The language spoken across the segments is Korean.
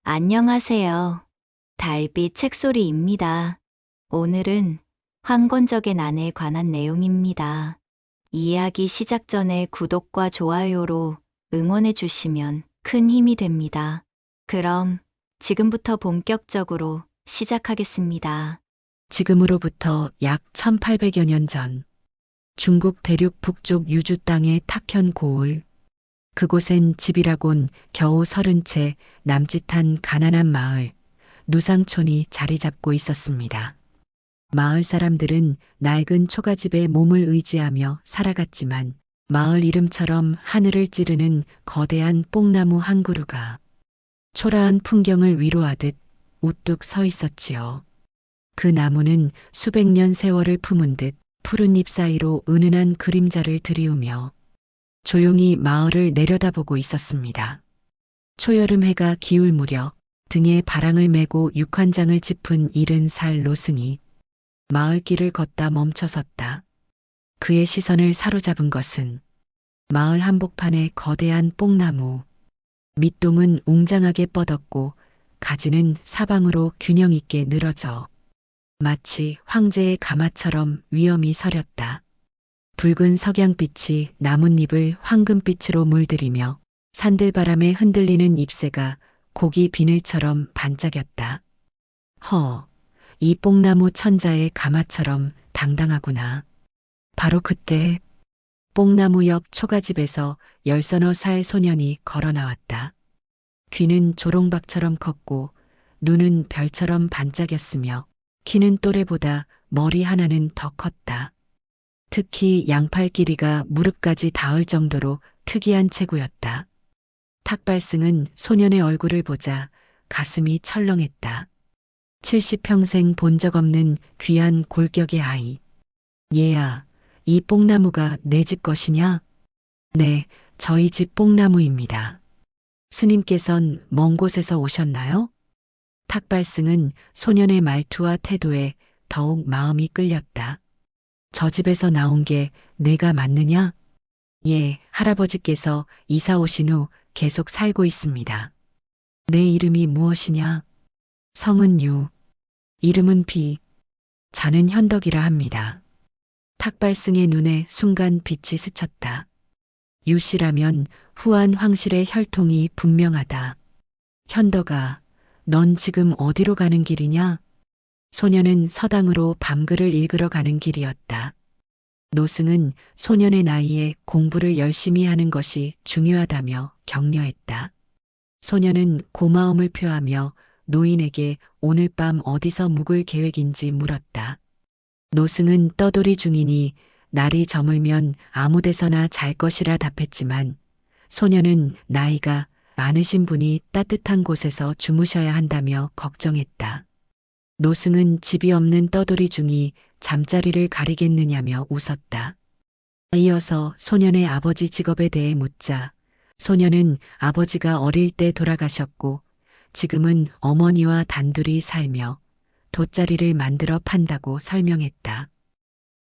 안녕하세요. 달빛 책소리입니다. 오늘은 황건적의 난에 관한 내용입니다. 이야기 시작 전에 구독과 좋아요로 응원해 주시면 큰 힘이 됩니다. 그럼 지금부터 본격적으로 시작하겠습니다. 지금으로부터 약 1800여 년 전, 중국 대륙 북쪽 유주 땅의 탁현 고을, 그곳엔 집이라곤 겨우 30채 남짓한 가난한 마을, 누상촌이 자리 잡고 있었습니다. 마을 사람들은 낡은 초가집에 몸을 의지하며 살아갔지만 마을 이름처럼 하늘을 찌르는 거대한 뽕나무 한 그루가 초라한 풍경을 위로하듯 우뚝 서 있었지요. 그 나무는 수백 년 세월을 품은 듯 푸른 잎 사이로 은은한 그림자를 들이우며 조용히 마을을 내려다보고 있었습니다. 초여름 해가 기울 무렵 등에 바랑을 메고 육환장을 짚은 70살 노승이 마을길을 걷다 멈춰섰다. 그의 시선을 사로잡은 것은 마을 한복판의 거대한 뽕나무. 밑동은 웅장하게 뻗었고 가지는 사방으로 균형 있게 늘어져 마치 황제의 가마처럼 위엄이 서렸다. 붉은 석양빛이 나뭇잎을 황금빛으로 물들이며 산들바람에 흔들리는 잎새가 고기 비늘처럼 반짝였다. 이 뽕나무 천자의 가마처럼 당당하구나. 바로 그때 뽕나무 옆 초가집에서 10서너 살 소년이 걸어 나왔다. 귀는 조롱박처럼 컸고 눈은 별처럼 반짝였으며 키는 또래보다 머리 하나는 더 컸다. 특히 양팔 길이가 무릎까지 닿을 정도로 특이한 체구였다. 탁발승은 소년의 얼굴을 보자 가슴이 철렁했다. 70평생 본 적 없는 귀한 골격의 아이. 얘야, 이 뽕나무가 내 집 것이냐? 네, 저희 집 뽕나무입니다. 스님께선 먼 곳에서 오셨나요? 탁발승은 소년의 말투와 태도에 더욱 마음이 끌렸다. 저 집에서 나온 게 내가 맞느냐? 예, 할아버지께서 이사 오신 후 계속 살고 있습니다. 내 이름이 무엇이냐? 성은 유, 이름은 비, 자는 현덕이라 합니다. 탁발승의 눈에 순간 빛이 스쳤다. 유씨라면 후한 황실의 혈통이 분명하다. 현덕아, 넌 지금 어디로 가는 길이냐? 소년은 서당으로 밤글을 읽으러 가는 길이었다. 노승은 소년의 나이에 공부를 열심히 하는 것이 중요하다며 격려했다. 소년은 고마움을 표하며 노인에게 오늘 밤 어디서 묵을 계획인지 물었다. 노승은 떠돌이 중이니 날이 저물면 아무 데서나 잘 것이라 답했지만 소년은 나이가 많으신 분이 따뜻한 곳에서 주무셔야 한다며 걱정했다. 노승은 집이 없는 떠돌이 중이 잠자리를 가리겠느냐며 웃었다. 이어서 소년의 아버지 직업에 대해 묻자 소년은 아버지가 어릴 때 돌아가셨고 지금은 어머니와 단둘이 살며 돗자리를 만들어 판다고 설명했다.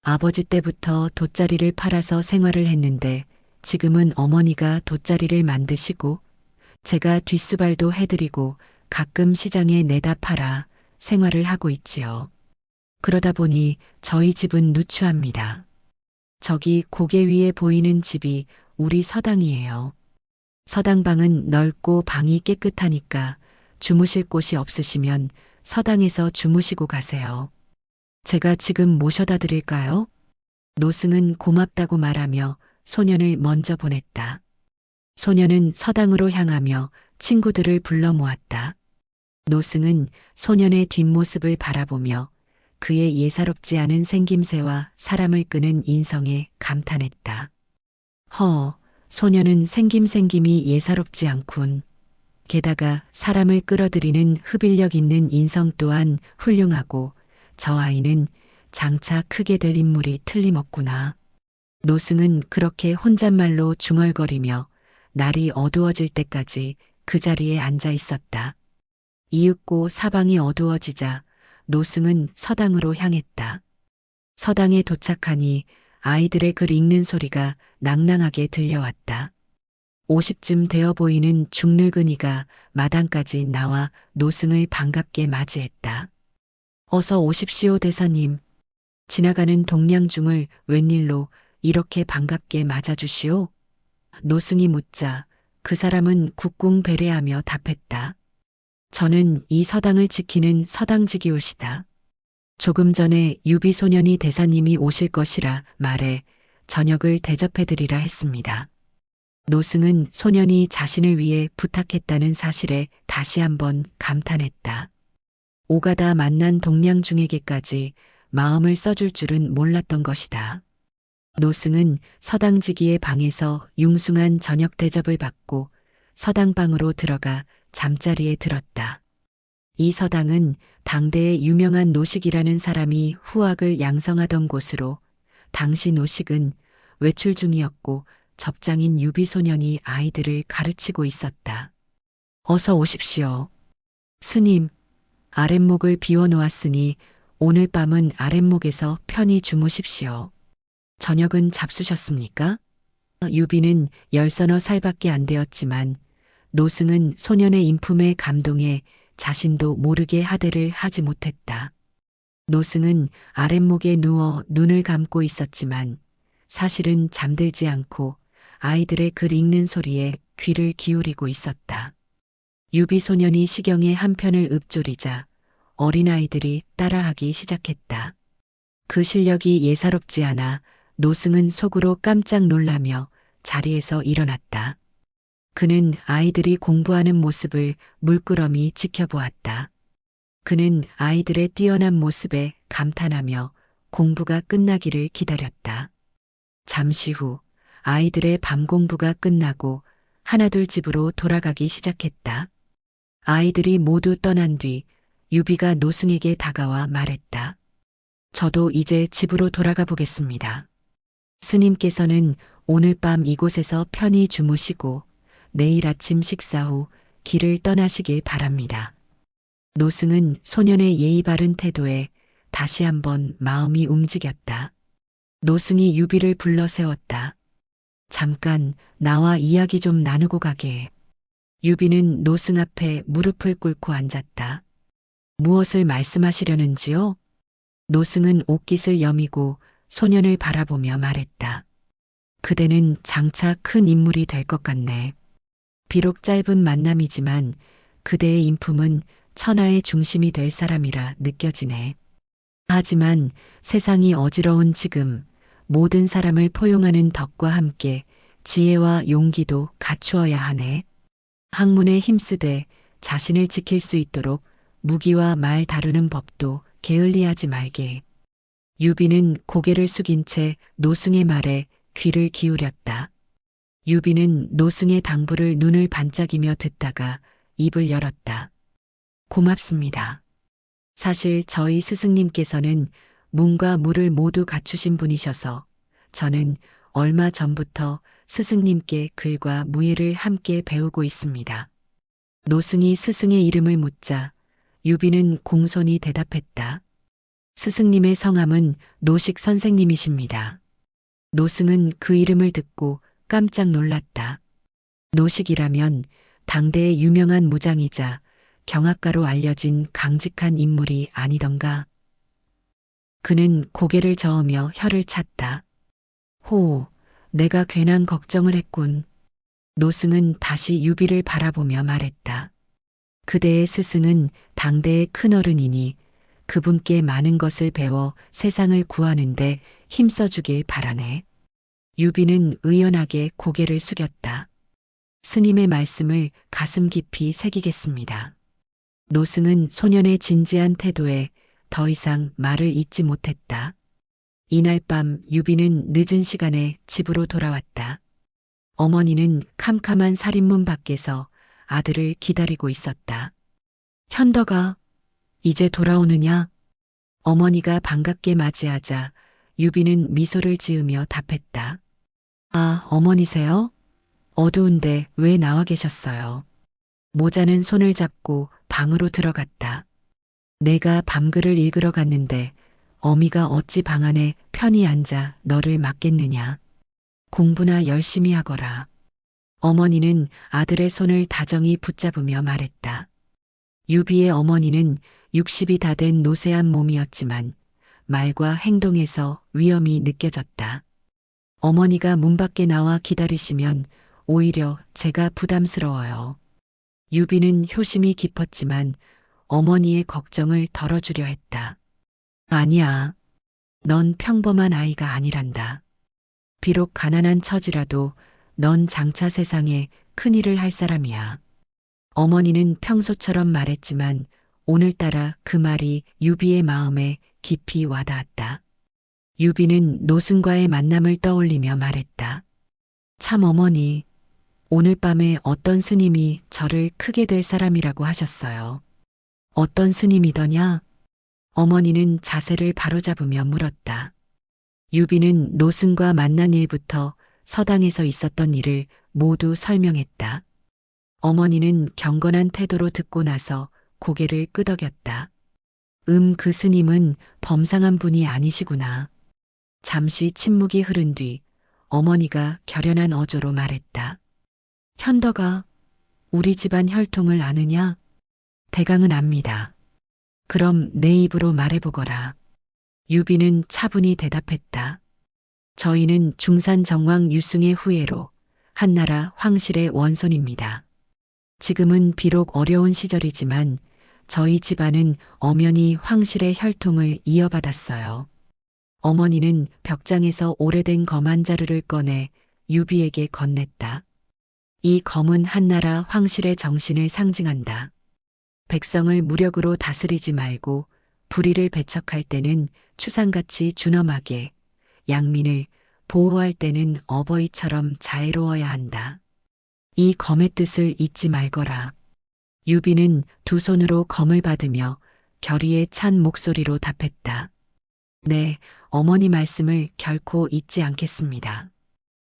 아버지 때부터 돗자리를 팔아서 생활을 했는데 지금은 어머니가 돗자리를 만드시고 제가 뒷수발도 해드리고 가끔 시장에 내다 팔아 생활을 하고 있지요. 그러다 보니 저희 집은 누추합니다. 저기 고개 위에 보이는 집이 우리 서당이에요. 서당방은 넓고 방이 깨끗하니까 주무실 곳이 없으시면 서당에서 주무시고 가세요. 제가 지금 모셔다 드릴까요? 노승은 고맙다고 말하며 소년을 먼저 보냈다. 소년은 서당으로 향하며 친구들을 불러 모았다. 노승은 소년의 뒷모습을 바라보며 그의 예사롭지 않은 생김새와 사람을 끄는 인성에 감탄했다. 소년은 생김이 예사롭지 않군. 게다가 사람을 끌어들이는 흡인력 있는 인성 또한 훌륭하고 저 아이는 장차 크게 될 인물이 틀림없구나. 노승은 그렇게 혼잣말로 중얼거리며 날이 어두워질 때까지 그 자리에 앉아 있었다. 이윽고 사방이 어두워지자 노승은 서당으로 향했다. 서당에 도착하니 아이들의 글 읽는 소리가 낭낭하게 들려왔다. 50쯤 되어 보이는 중늙은이가 마당까지 나와 노승을 반갑게 맞이했다. 어서 오십시오 대사님. 지나가는 동량중을 웬일로 이렇게 반갑게 맞아주시오? 노승이 묻자 그 사람은 국궁배례하며 답했다. 저는 이 서당을 지키는 서당직이올시다. 조금 전에 유비소년이 대사님이 오실 것이라 말해 저녁을 대접해드리라 했습니다. 노승은 소년이 자신을 위해 부탁했다는 사실에 다시 한번 감탄했다. 오가다 만난 동량중에게까지 마음을 써줄 줄은 몰랐던 것이다. 노승은 서당지기의 방에서 융숭한 저녁 대접을 받고 서당방으로 들어가 잠자리에 들었다. 이 서당은 당대의 유명한 노식이라는 사람이 후학을 양성하던 곳으로 당시 노식은 외출 중이었고 접장인 유비소년이 아이들을 가르치고 있었다. 어서 오십시오. 스님, 아랫목을 비워놓았으니 오늘 밤은 아랫목에서 편히 주무십시오. 저녁은 잡수셨습니까? 유비는 10서너 살밖에 안 되었지만 노승은 소년의 인품에 감동해 자신도 모르게 하대를 하지 못했다. 노승은 아랫목에 누워 눈을 감고 있었지만 사실은 잠들지 않고 아이들의 글 읽는 소리에 귀를 기울이고 있었다. 유비 소년이 시경의 한편을 읊조리자 어린아이들이 따라하기 시작했다. 그 실력이 예사롭지 않아 노승은 속으로 깜짝 놀라며 자리에서 일어났다. 그는 아이들이 공부하는 모습을 물끄러미 지켜보았다. 그는 아이들의 뛰어난 모습에 감탄하며 공부가 끝나기를 기다렸다. 잠시 후 아이들의 밤 공부가 끝나고 하나둘 집으로 돌아가기 시작했다. 아이들이 모두 떠난 뒤 유비가 노승에게 다가와 말했다. 저도 이제 집으로 돌아가 보겠습니다. 스님께서는 오늘 밤 이곳에서 편히 주무시고 내일 아침 식사 후 길을 떠나시길 바랍니다. 노승은 소년의 예의 바른 태도에 다시 한번 마음이 움직였다. 노승이 유비를 불러 세웠다. 잠깐 나와 이야기 좀 나누고 가게. 유비는 노승 앞에 무릎을 꿇고 앉았다. 무엇을 말씀하시려는지요? 노승은 옷깃을 여미고 소년을 바라보며 말했다. 그대는 장차 큰 인물이 될 것 같네. 비록 짧은 만남이지만 그대의 인품은 천하의 중심이 될 사람이라 느껴지네. 하지만 세상이 어지러운 지금 모든 사람을 포용하는 덕과 함께 지혜와 용기도 갖추어야 하네. 학문에 힘쓰되 자신을 지킬 수 있도록 무기와 말 다루는 법도 게을리하지 말게. 유비는 고개를 숙인 채 노승의 말에 귀를 기울였다. 유비는 노승의 당부를 눈을 반짝이며 듣다가 입을 열었다. 고맙습니다. 사실 저희 스승님께서는 문과 무를 모두 갖추신 분이셔서 저는 얼마 전부터 스승님께 글과 무예를 함께 배우고 있습니다. 노승이 스승의 이름을 묻자 유비는 공손히 대답했다. 스승님의 성함은 노식 선생님이십니다. 노승은 그 이름을 듣고 깜짝 놀랐다. 노식이라면 당대의 유명한 무장이자 경학가로 알려진 강직한 인물이 아니던가. 그는 고개를 저으며 혀를 찼다. 호, 내가 괜한 걱정을 했군. 노승은 다시 유비를 바라보며 말했다. 그대의 스승은 당대의 큰어른이니 그분께 많은 것을 배워 세상을 구하는데 힘써주길 바라네. 유비는 의연하게 고개를 숙였다. 스님의 말씀을 가슴 깊이 새기겠습니다. 노승은 소년의 진지한 태도에 더 이상 말을 잇지 못했다. 이날 밤 유비는 늦은 시간에 집으로 돌아왔다. 어머니는 캄캄한 살인문 밖에서 아들을 기다리고 있었다. 현덕아, 이제 돌아오느냐? 어머니가 반갑게 맞이하자 유비는 미소를 지으며 답했다. 아, 어머니세요? 어두운데 왜 나와 계셨어요? 모자는 손을 잡고 방으로 들어갔다. 내가 밤글을 읽으러 갔는데 어미가 어찌 방 안에 편히 앉아 너를 맡겠느냐. 공부나 열심히 하거라. 어머니는 아들의 손을 다정히 붙잡으며 말했다. 유비의 어머니는 60이 다 된 노쇠한 몸이었지만 말과 행동에서 위험이 느껴졌다. 어머니가 문 밖에 나와 기다리시면 오히려 제가 부담스러워요. 유비는 효심이 깊었지만 어머니의 걱정을 덜어주려 했다. 아니야. 넌 평범한 아이가 아니란다. 비록 가난한 처지라도 넌 장차 세상에 큰일을 할 사람이야. 어머니는 평소처럼 말했지만 오늘따라 그 말이 유비의 마음에 깊이 와닿았다. 유비는 노승과의 만남을 떠올리며 말했다. 참 어머니, 오늘 밤에 어떤 스님이 저를 크게 될 사람이라고 하셨어요. 어떤 스님이더냐? 어머니는 자세를 바로잡으며 물었다. 유비는 노승과 만난 일부터 서당에서 있었던 일을 모두 설명했다. 어머니는 경건한 태도로 듣고 나서 고개를 끄덕였다. 그 스님은 범상한 분이 아니시구나. 잠시 침묵이 흐른 뒤 어머니가 결연한 어조로 말했다. 현덕아, 우리 집안 혈통을 아느냐? 대강은 압니다. 그럼 내 입으로 말해보거라. 유비는 차분히 대답했다. 저희는 중산 정왕 유승의 후예로 한나라 황실의 원손입니다. 지금은 비록 어려운 시절이지만 저희 집안은 엄연히 황실의 혈통을 이어받았어요. 어머니는 벽장에서 오래된 검 한 자루를 꺼내 유비에게 건넸다. 이 검은 한나라 황실의 정신을 상징한다. 백성을 무력으로 다스리지 말고 불의를 배척할 때는 추상같이 준엄하게, 양민을 보호할 때는 어버이처럼 자애로워야 한다. 이 검의 뜻을 잊지 말거라. 유비는 두 손으로 검을 받으며 결의에 찬 목소리로 답했다. 네, 어머니 말씀을 결코 잊지 않겠습니다.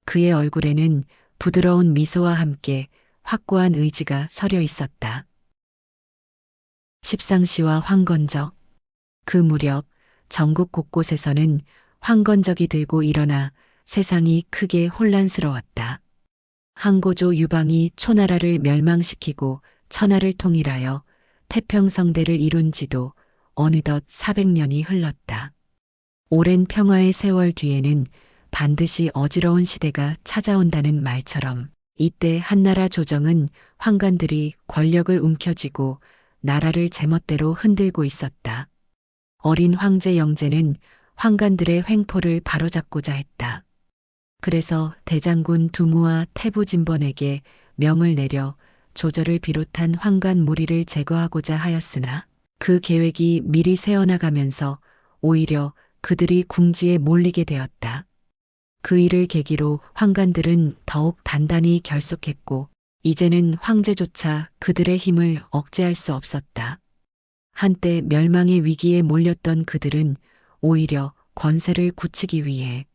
그의 얼굴에는 부드러운 미소와 함께 확고한 의지가 서려 있었다. 십상시와 황건적. 그 무렵 전국 곳곳에서는 황건적이 들고 일어나 세상이 크게 혼란스러웠다. 항고조 유방이 초나라를 멸망시키고 천하를 통일하여 태평성대를 이룬 지도 어느덧 400년이 흘렀다. 오랜 평화의 세월 뒤에는 반드시 어지러운 시대가 찾아온다는 말처럼 이때 한나라 조정은 황관들이 권력을 움켜쥐고 나라를 제멋대로 흔들고 있었다. 어린 황제 영제는 황관들의 횡포를 바로잡고자 했다. 그래서 대장군 두무와 태부진번에게 명을 내려 조절을 비롯한 황관 무리를 제거하고자 하였으나 그 계획이 미리 새어나가면서 오히려 그들이 궁지에 몰리게 되었다. 그 일을 계기로 황관들은 더욱 단단히 결속했고 이제는 황제조차 그들의 힘을 억제할 수 없었다. 한때 멸망의 위기에 몰렸던 그들은 오히려 권세를 굳히기 위해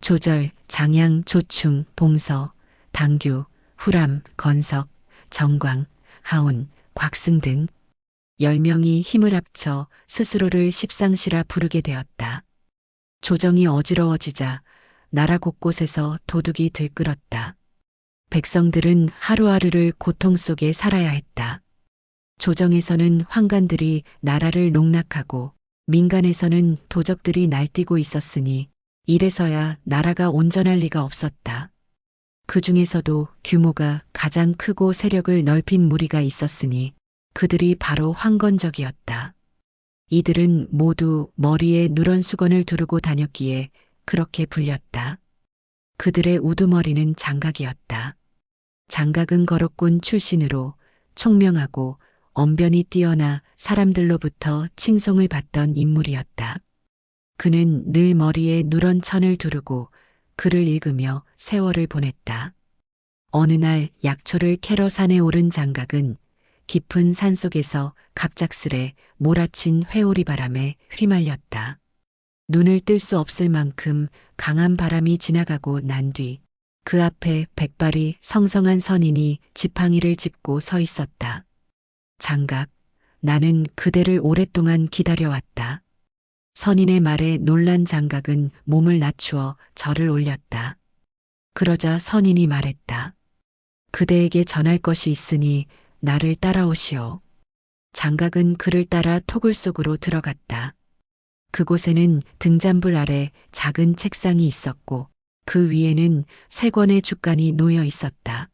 조절, 장양, 조충, 봉서, 당규, 후람, 건석, 정광, 하운, 곽승 등 10명이 힘을 합쳐 스스로를 십상시라 부르게 되었다. 조정이 어지러워지자 나라 곳곳에서 도둑이 들끓었다. 백성들은 하루하루를 고통 속에 살아야 했다. 조정에서는 황관들이 나라를 농락하고 민간에서는 도적들이 날뛰고 있었으니 이래서야 나라가 온전할 리가 없었다. 그 중에서도 규모가 가장 크고 세력을 넓힌 무리가 있었으니 그들이 바로 황건적이었다. 이들은 모두 머리에 누런 수건을 두르고 다녔기에 그렇게 불렸다. 그들의 우두머리는 장각이었다. 장각은 거럭군 출신으로 총명하고 언변이 뛰어나 사람들로부터 칭송을 받던 인물이었다. 그는 늘 머리에 누런 천을 두르고 글을 읽으며 세월을 보냈다. 어느 날 약초를 캐러 산에 오른 장각은 깊은 산속에서 갑작스레 몰아친 회오리 바람에 휘말렸다. 눈을 뜰 수 없을 만큼 강한 바람이 지나가고 난 뒤 그 앞에 백발이 성성한 선인이 지팡이를 짚고 서 있었다. 장각, 나는 그대를 오랫동안 기다려왔다. 선인의 말에 놀란 장각은 몸을 낮추어 절을 올렸다. 그러자 선인이 말했다. 그대에게 전할 것이 있으니 나를 따라오시오. 장각은 그를 따라 토굴 속으로 들어갔다. 그곳에는 등잔불 아래 작은 책상이 있었고 그 위에는 세 권의 주간이 놓여 있었다.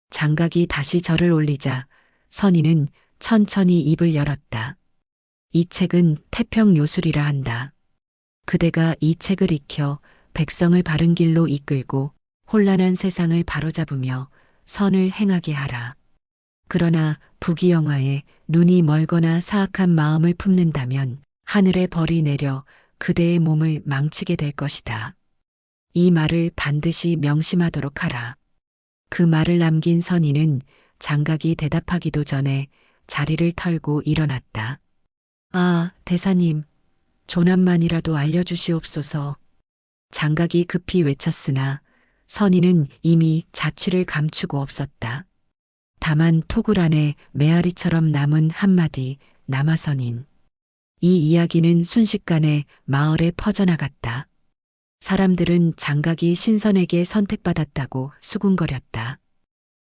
장각이 다시 절을 올리자 선인은 천천히 입을 열었다. 이 책은 태평요술이라 한다. 그대가 이 책을 익혀 백성을 바른 길로 이끌고 혼란한 세상을 바로잡으며 선을 행하게 하라. 그러나 부귀영화에 눈이 멀거나 사악한 마음을 품는다면 하늘의 벌이 내려 그대의 몸을 망치게 될 것이다. 이 말을 반드시 명심하도록 하라. 그 말을 남긴 선인은 장각이 대답하기도 전에 자리를 털고 일어났다. 아, 대사님, 조남만이라도 알려주시옵소서. 장각이 급히 외쳤으나 선인은 이미 자취를 감추고 없었다. 다만 토굴 안에 메아리처럼 남은 한마디 남아선인. 이 이야기는 순식간에 마을에 퍼져나갔다. 사람들은 장각이 신선에게 선택받았다고 수군거렸다.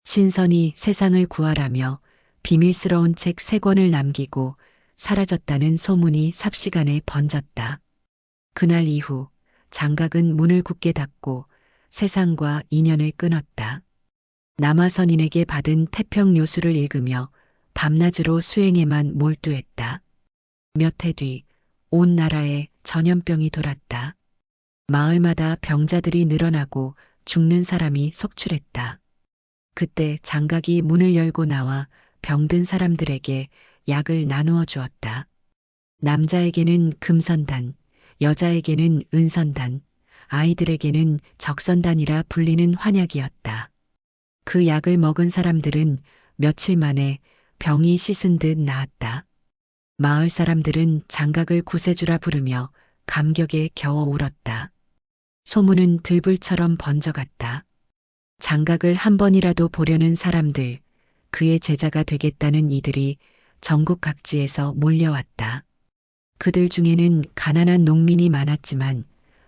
신선이 세상을 구하라며 비밀스러운 책 3권을 남기고 사라졌다는 소문이 삽시간에 번졌다. 그날 이후 장각은 문을 굳게 닫고 세상과 인연을 끊었다. 남아선인에게 받은 태평요술을 읽으며 밤낮으로 수행에만 몰두했다. 몇 해 뒤 온 나라에 전염병이 돌았다. 마을마다 병자들이 늘어나고 죽는 사람이 속출했다. 그때 장각이 문을 열고 나와 병든 사람들에게 약을 나누어 주었다. 남자에게는 금선단, 여자에게는 은선단, 아이들에게는 적선단이라 불리는 환약이었다. 그 약을 먹은 사람들은 며칠 만에 병이 씻은 듯 나았다. 마을 사람들은 장각을 구세주라 부르며 감격에 겨워 울었다. 소문은 들불처럼 번져갔다. 장각을 한 번이라도 보려는 사람들, 그의 제자가 되겠다는 이들이 전국 각지에서 몰려왔다. 그들 중에는 가난한 농민이 많았지만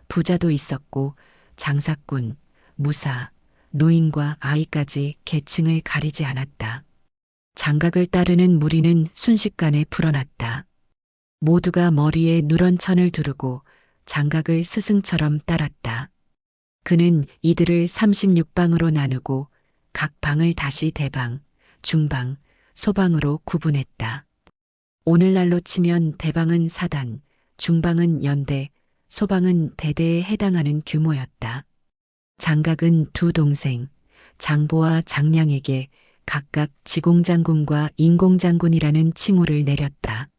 부자도 있었고 장사꾼, 무사, 노인과 아이까지 계층을 가리지 않았다. 장각을 따르는 무리는 순식간에 불어났다. 모두가 머리에 누런 천을 두르고 장각을 스승처럼 따랐다. 그는 이들을 36방으로 나누고 각 방을 다시 대방, 중방, 소방으로 구분했다. 오늘날로 치면 대방은 사단, 중방은 연대, 소방은 대대에 해당하는 규모였다. 장각은 두 동생, 장보와 장량에게 각각 지공장군과 인공장군이라는 칭호를 내렸다.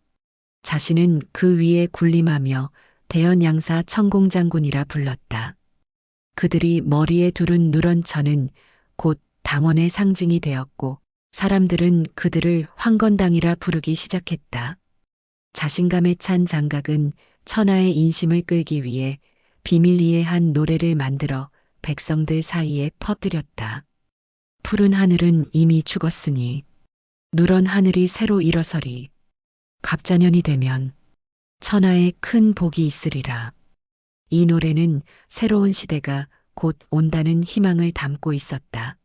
자신은 그 위에 군림하며 대연양사 천공장군이라 불렀다. 그들이 머리에 두른 누런 천은 곧 당원의 상징이 되었고 사람들은 그들을 황건당이라 부르기 시작했다. 자신감에 찬 장각은 천하의 인심을 끌기 위해 비밀리에 한 노래를 만들어 백성들 사이에 퍼뜨렸다. 푸른 하늘은 이미 죽었으니 누런 하늘이 새로 일어서리. 갑자년이 되면 천하에 큰 복이 있으리라. 이 노래는 새로운 시대가 곧 온다는 희망을 담고 있었다.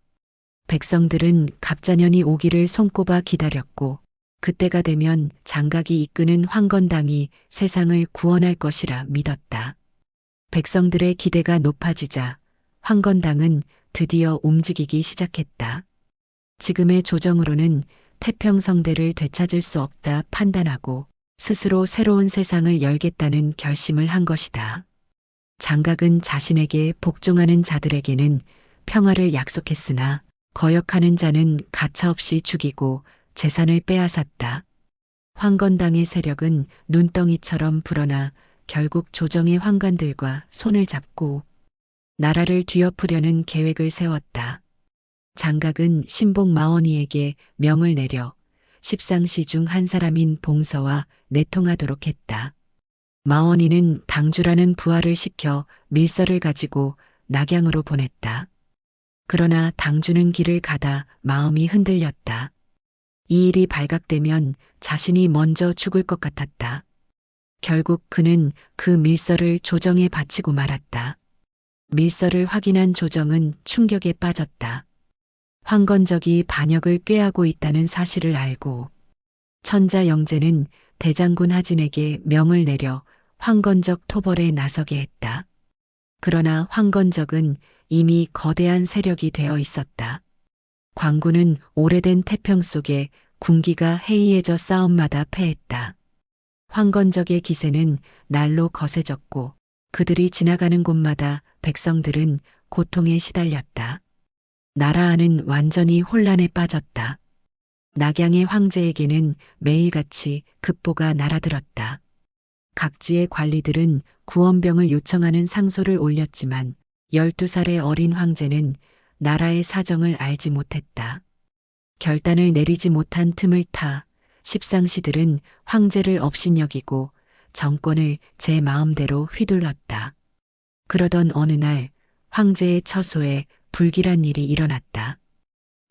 백성들은 갑자년이 오기를 손꼽아 기다렸고 그때가 되면 장각이 이끄는 황건당이 세상을 구원할 것이라 믿었다. 백성들의 기대가 높아지자 황건당은 드디어 움직이기 시작했다. 지금의 조정으로는 태평성대를 되찾을 수 없다 판단하고 스스로 새로운 세상을 열겠다는 결심을 한 것이다. 장각은 자신에게 복종하는 자들에게는 평화를 약속했으나 거역하는 자는 가차없이 죽이고 재산을 빼앗았다. 황건당의 세력은 눈덩이처럼 불어나 결국 조정의 황관들과 손을 잡고 나라를 뒤엎으려는 계획을 세웠다. 장각은 신복 마원이에게 명을 내려 십상시 중 한 사람인 봉서와 내통하도록 했다. 마원이는 당주라는 부하를 시켜 밀서를 가지고 낙양으로 보냈다. 그러나 당주는 길을 가다 마음이 흔들렸다. 이 일이 발각되면 자신이 먼저 죽을 것 같았다. 결국 그는 그 밀서를 조정에 바치고 말았다. 밀서를 확인한 조정은 충격에 빠졌다. 황건적이 반역을 꾀하고 있다는 사실을 알고 천자 영재는 대장군 하진에게 명을 내려 황건적 토벌에 나서게 했다. 그러나 황건적은 이미 거대한 세력이 되어 있었다. 광군은 오래된 태평 속에 군기가 해이해져 싸움마다 패했다. 황건적의 기세는 날로 거세졌고 그들이 지나가는 곳마다 백성들은 고통에 시달렸다. 나라 안은 완전히 혼란에 빠졌다. 낙양의 황제에게는 매일같이 급보가 날아들었다. 각지의 관리들은 구원병을 요청하는 상소를 올렸지만 12살의 어린 황제는 나라의 사정을 알지 못했다. 결단을 내리지 못한 틈을 타 십상시들은 황제를 업신여기고 정권을 제 마음대로 휘둘렀다. 그러던 어느 날 황제의 처소에 불길한 일이 일어났다.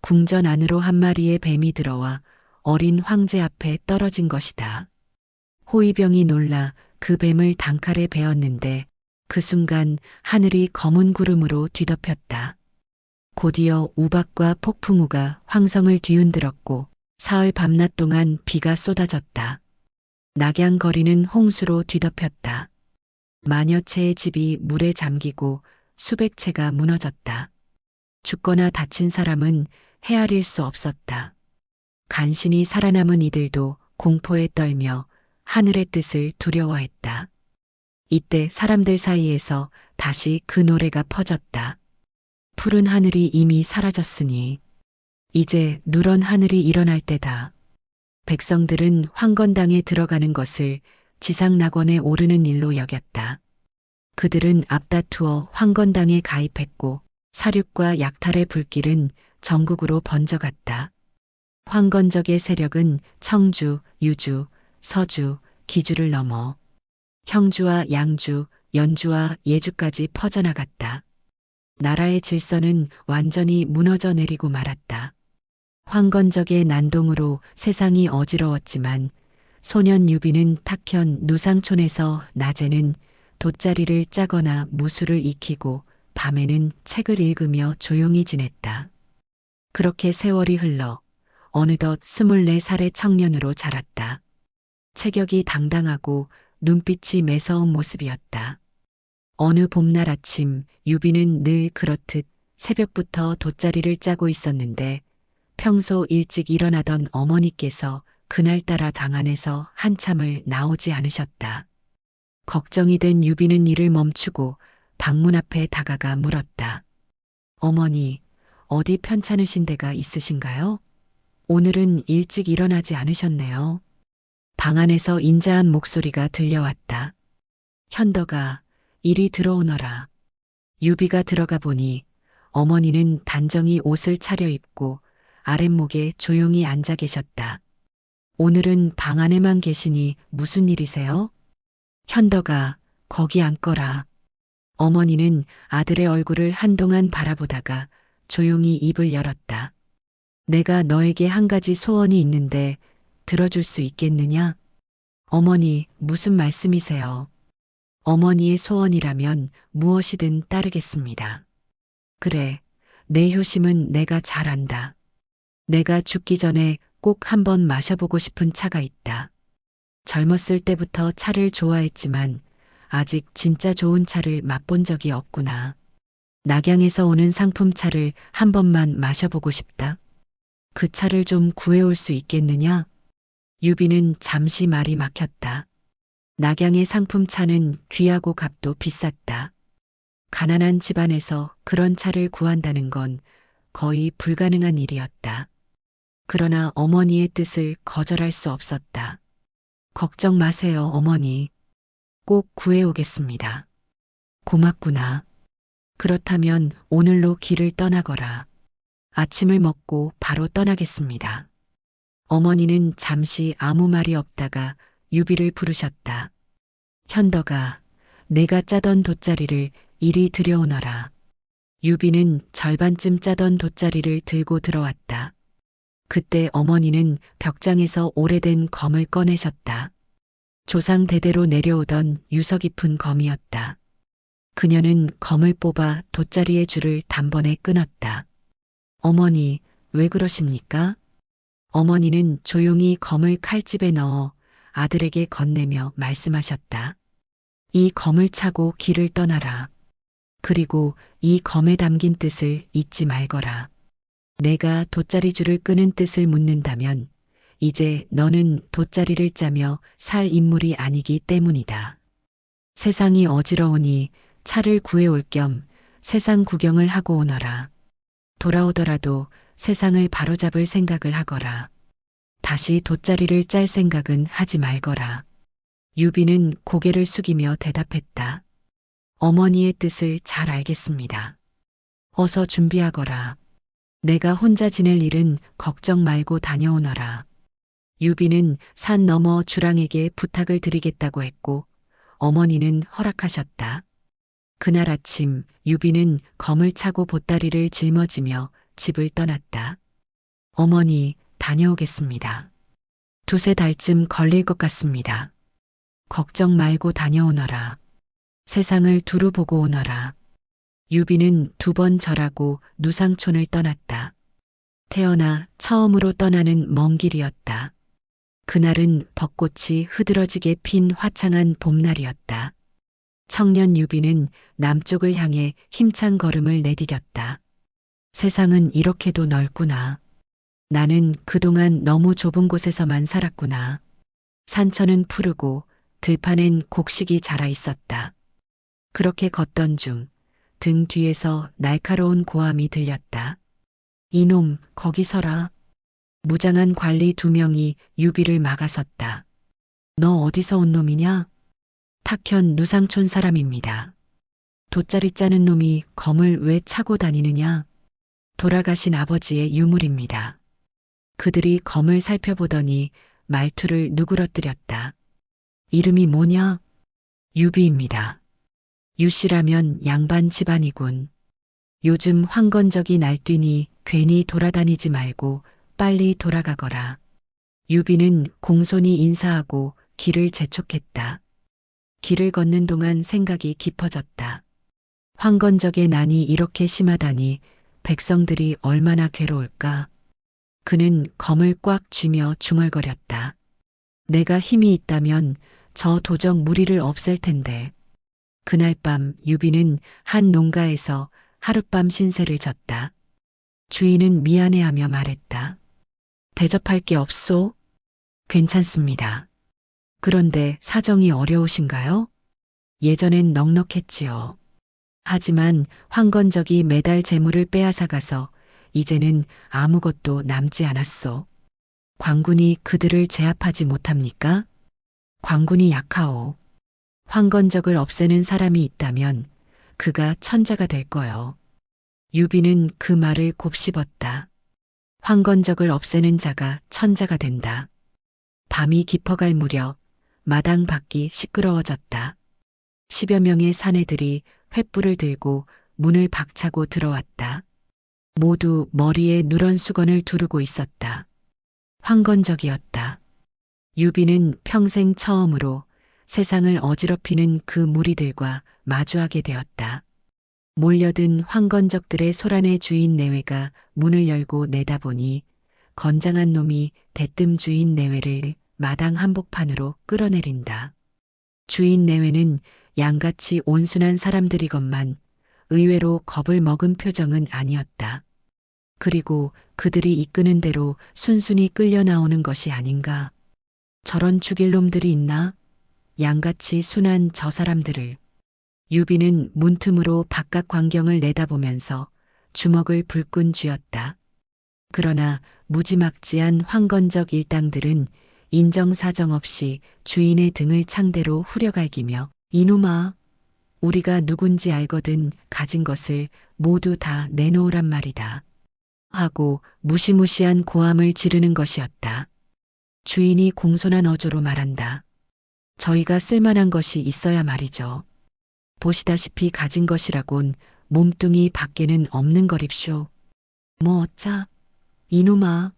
궁전 안으로 한 마리의 뱀이 들어와 어린 황제 앞에 떨어진 것이다. 호위병이 놀라 그 뱀을 단칼에 베었는데 그 순간 하늘이 검은 구름으로 뒤덮였다. 곧이어 우박과 폭풍우가 황성을 뒤흔들었고 사흘 밤낮 동안 비가 쏟아졌다. 낙양거리는 홍수로 뒤덮였다. 만여 채의 집이 물에 잠기고 수백 채가 무너졌다. 죽거나 다친 사람은 헤아릴 수 없었다. 간신히 살아남은 이들도 공포에 떨며 하늘의 뜻을 두려워했다. 이때 사람들 사이에서 다시 그 노래가 퍼졌다. 푸른 하늘이 이미 사라졌으니 이제 누런 하늘이 일어날 때다. 백성들은 황건당에 들어가는 것을 지상낙원에 오르는 일로 여겼다. 그들은 앞다투어 황건당에 가입했고 사륙과 약탈의 불길은 전국으로 번져갔다. 황건적의 세력은 청주, 유주, 서주, 기주를 넘어 형주와 양주, 연주와 예주까지 퍼져나갔다. 나라의 질서는 완전히 무너져 내리고 말았다. 황건적의 난동으로 세상이 어지러웠지만 소년 유비는 탁현 누상촌에서 낮에는 돗자리를 짜거나 무술을 익히고 밤에는 책을 읽으며 조용히 지냈다. 그렇게 세월이 흘러 어느덧 24살의 청년으로 자랐다. 체격이 당당하고 눈빛이 매서운 모습이었다. 어느 봄날 아침 유비는 늘 그렇듯 새벽부터 돗자리를 짜고 있었는데 평소 일찍 일어나던 어머니께서 그날따라 장 안에서 한참을 나오지 않으셨다. 걱정이 된 유비는 일을 멈추고 방문 앞에 다가가 물었다. 어머니, 어디 편찮으신 데가 있으신가요? 오늘은 일찍 일어나지 않으셨네요. 방 안에서 인자한 목소리가 들려왔다. 현덕아, 이리 들어오너라. 유비가 들어가 보니 어머니는 단정히 옷을 차려입고 아랫목에 조용히 앉아 계셨다. 오늘은 방 안에만 계시니 무슨 일이세요? 현덕아, 거기 앉거라. 어머니는 아들의 얼굴을 한동안 바라보다가 조용히 입을 열었다. 내가 너에게 한 가지 소원이 있는데 들어줄 수 있겠느냐? 어머니, 무슨 말씀이세요? 어머니의 소원이라면 무엇이든 따르겠습니다. 그래, 내 효심은 내가 잘 안다. 내가 죽기 전에 꼭 한번 마셔보고 싶은 차가 있다. 젊었을 때부터 차를 좋아했지만 아직 진짜 좋은 차를 맛본 적이 없구나. 낙양에서 오는 상품차를 한 번만 마셔보고 싶다. 그 차를 좀 구해올 수 있겠느냐? 유비는 잠시 말이 막혔다. 낙양의 상품차는 귀하고 값도 비쌌다. 가난한 집안에서 그런 차를 구한다는 건 거의 불가능한 일이었다. 그러나 어머니의 뜻을 거절할 수 없었다. 걱정 마세요, 어머니. 꼭 구해오겠습니다. 고맙구나. 그렇다면 오늘로 길을 떠나거라. 아침을 먹고 바로 떠나겠습니다. 어머니는 잠시 아무 말이 없다가 유비를 부르셨다. 현덕아, 내가 짜던 돗자리를 이리 들여오너라. 유비는 절반쯤 짜던 돗자리를 들고 들어왔다. 그때 어머니는 벽장에서 오래된 검을 꺼내셨다. 조상 대대로 내려오던 유서 깊은 검이었다. 그녀는 검을 뽑아 돗자리의 줄을 단번에 끊었다. 어머니, 왜 그러십니까? 어머니는 조용히 검을 칼집에 넣어 아들에게 건네며 말씀하셨다. 이 검을 차고 길을 떠나라. 그리고 이 검에 담긴 뜻을 잊지 말거라. 내가 돗자리줄을 끄는 뜻을 묻는다면 이제 너는 돗자리를 짜며 살 인물이 아니기 때문이다. 세상이 어지러우니 차를 구해올 겸 세상 구경을 하고 오너라. 돌아오더라도 세상을 바로잡을 생각을 하거라. 다시 돗자리를 짤 생각은 하지 말거라. 유비는 고개를 숙이며 대답했다. 어머니의 뜻을 잘 알겠습니다. 어서 준비하거라. 내가 혼자 지낼 일은 걱정 말고 다녀오너라. 유비는 산 너머 주랑에게 부탁을 드리겠다고 했고 어머니는 허락하셨다. 그날 아침 유비는 검을 차고 보따리를 짊어지며 집을 떠났다. 어머니, 다녀오겠습니다. 두세 달쯤 걸릴 것 같습니다. 걱정 말고 다녀오너라. 세상을 두루 보고 오너라. 유비는 2번 절하고 누상촌을 떠났다. 태어나 처음으로 떠나는 먼 길이었다. 그날은 벚꽃이 흐드러지게 핀 화창한 봄날이었다. 청년 유비는 남쪽을 향해 힘찬 걸음을 내디뎠다. 세상은 이렇게도 넓구나. 나는 그동안 너무 좁은 곳에서만 살았구나. 산천은 푸르고 들판엔 곡식이 자라 있었다. 그렇게 걷던 중 등 뒤에서 날카로운 고함이 들렸다. 이놈, 거기 서라. 무장한 관리 2명이 유비를 막아섰다. 너 어디서 온 놈이냐? 탁현 누상촌 사람입니다. 돗자리 짜는 놈이 검을 왜 차고 다니느냐? 돌아가신 아버지의 유물입니다. 그들이 검을 살펴보더니 말투를 누그러뜨렸다. 이름이 뭐냐? 유비입니다. 유씨라면 양반 집안이군. 요즘 황건적이 날뛰니 괜히 돌아다니지 말고 빨리 돌아가거라. 유비는 공손히 인사하고 길을 재촉했다. 길을 걷는 동안 생각이 깊어졌다. 황건적의 난이 이렇게 심하다니 백성들이 얼마나 괴로울까. 그는 검을 꽉 쥐며 중얼거렸다. 내가 힘이 있다면 저 도적 무리를 없앨 텐데. 그날 밤 유비는 한 농가에서 하룻밤 신세를 졌다. 주인은 미안해하며 말했다. 대접할 게 없소? 괜찮습니다. 그런데 사정이 어려우신가요? 예전엔 넉넉했지요. 하지만 황건적이 매달 재물을 빼앗아가서 이제는 아무것도 남지 않았소. 광군이 그들을 제압하지 못합니까? 광군이 약하오. 황건적을 없애는 사람이 있다면 그가 천자가 될 거요. 유비는 그 말을 곱씹었다. 황건적을 없애는 자가 천자가 된다. 밤이 깊어갈 무렵 마당 밖이 시끄러워졌다. 10여 명의 사내들이 횃불을 들고 문을 박차고 들어왔다. 모두 머리에 누런 수건을 두르고 있었다. 황건적이었다. 유비는 평생 처음으로 세상을 어지럽히는 그 무리들과 마주하게 되었다. 몰려든 황건적들의 소란의 주인 내외가 문을 열고 내다보니 건장한 놈이 대뜸 주인 내외를 마당 한복판으로 끌어내린다. 주인 내외는 양같이 온순한 사람들이건만 의외로 겁을 먹은 표정은 아니었다. 그리고 그들이 이끄는 대로 순순히 끌려 나오는 것이 아닌가. 저런 죽일 놈들이 있나? 양같이 순한 저 사람들을. 유비는 문틈으로 바깥 광경을 내다보면서 주먹을 불끈 쥐었다. 그러나 무지막지한 황건적 일당들은 인정사정 없이 주인의 등을 창대로 후려갈기며 이놈아, 우리가 누군지 알거든 가진 것을 모두 다 내놓으란 말이다. 하고 무시무시한 고함을 지르는 것이었다. 주인이 공손한 어조로 말한다. 저희가 쓸만한 것이 있어야 말이죠. 보시다시피 가진 것이라곤 몸뚱이 밖에는 없는 거립쇼. 뭐 어짜? 이놈아,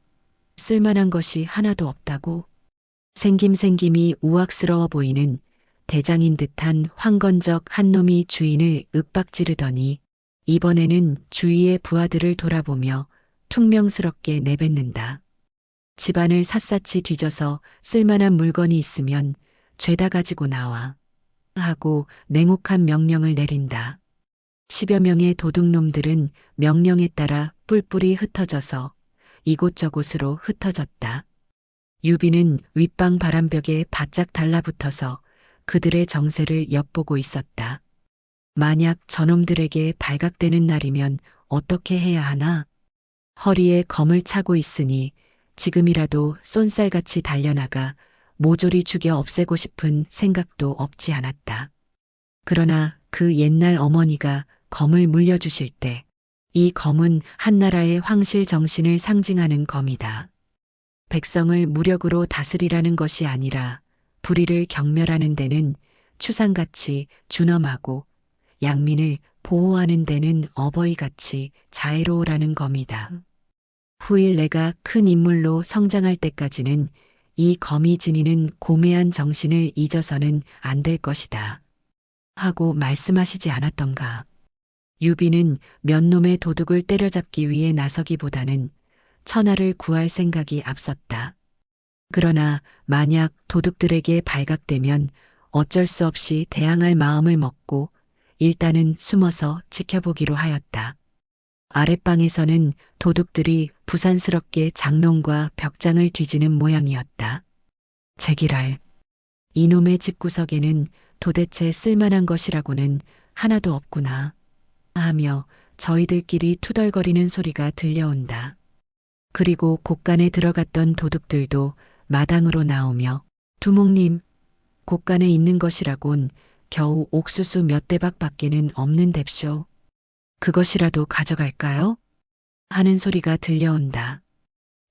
쓸만한 것이 하나도 없다고? 생김생김이 우악스러워 보이는 대장인 듯한 황건적 한 놈이 주인을 윽박지르더니 이번에는 주위의 부하들을 돌아보며 퉁명스럽게 내뱉는다. 집안을 샅샅이 뒤져서 쓸만한 물건이 있으면 죄다 가지고 나와. 하고 냉혹한 명령을 내린다. 10여 명의 도둑놈들은 명령에 따라 뿔뿔이 흩어져서 이곳저곳으로 흩어졌다. 유비는 윗방 바람벽에 바짝 달라붙어서 그들의 정세를 엿보고 있었다. 만약 저놈들에게 발각되는 날이면 어떻게 해야 하나? 허리에 검을 차고 있으니 지금이라도 쏜살같이 달려나가 모조리 죽여 없애고 싶은 생각도 없지 않았다. 그러나 그 옛날 어머니가 검을 물려주실 때 이 검은 한나라의 황실 정신을 상징하는 검이다. 백성을 무력으로 다스리라는 것이 아니라 불의를 경멸하는 데는 추상같이 준엄하고 양민을 보호하는 데는 어버이같이 자애로우라는 검이다. 후일 내가 큰 인물로 성장할 때까지는 이 검이 지니는 고매한 정신을 잊어서는 안 될 것이다. 하고 말씀하시지 않았던가. 유비는 몇 놈의 도둑을 때려잡기 위해 나서기보다는 천하를 구할 생각이 앞섰다. 그러나 만약 도둑들에게 발각되면 어쩔 수 없이 대항할 마음을 먹고 일단은 숨어서 지켜보기로 하였다. 아랫방에서는 도둑들이 부산스럽게 장롱과 벽장을 뒤지는 모양이었다. 제기랄. 이놈의 집구석에는 도대체 쓸만한 것이라고는 하나도 없구나. 하며 저희들끼리 투덜거리는 소리가 들려온다. 그리고 곳간에 들어갔던 도둑들도 마당으로 나오며 두목님, 곳간에 있는 것이라곤 겨우 옥수수 몇 대박밖에는 없는 뎁쇼. 그것이라도 가져갈까요? 하는 소리가 들려온다.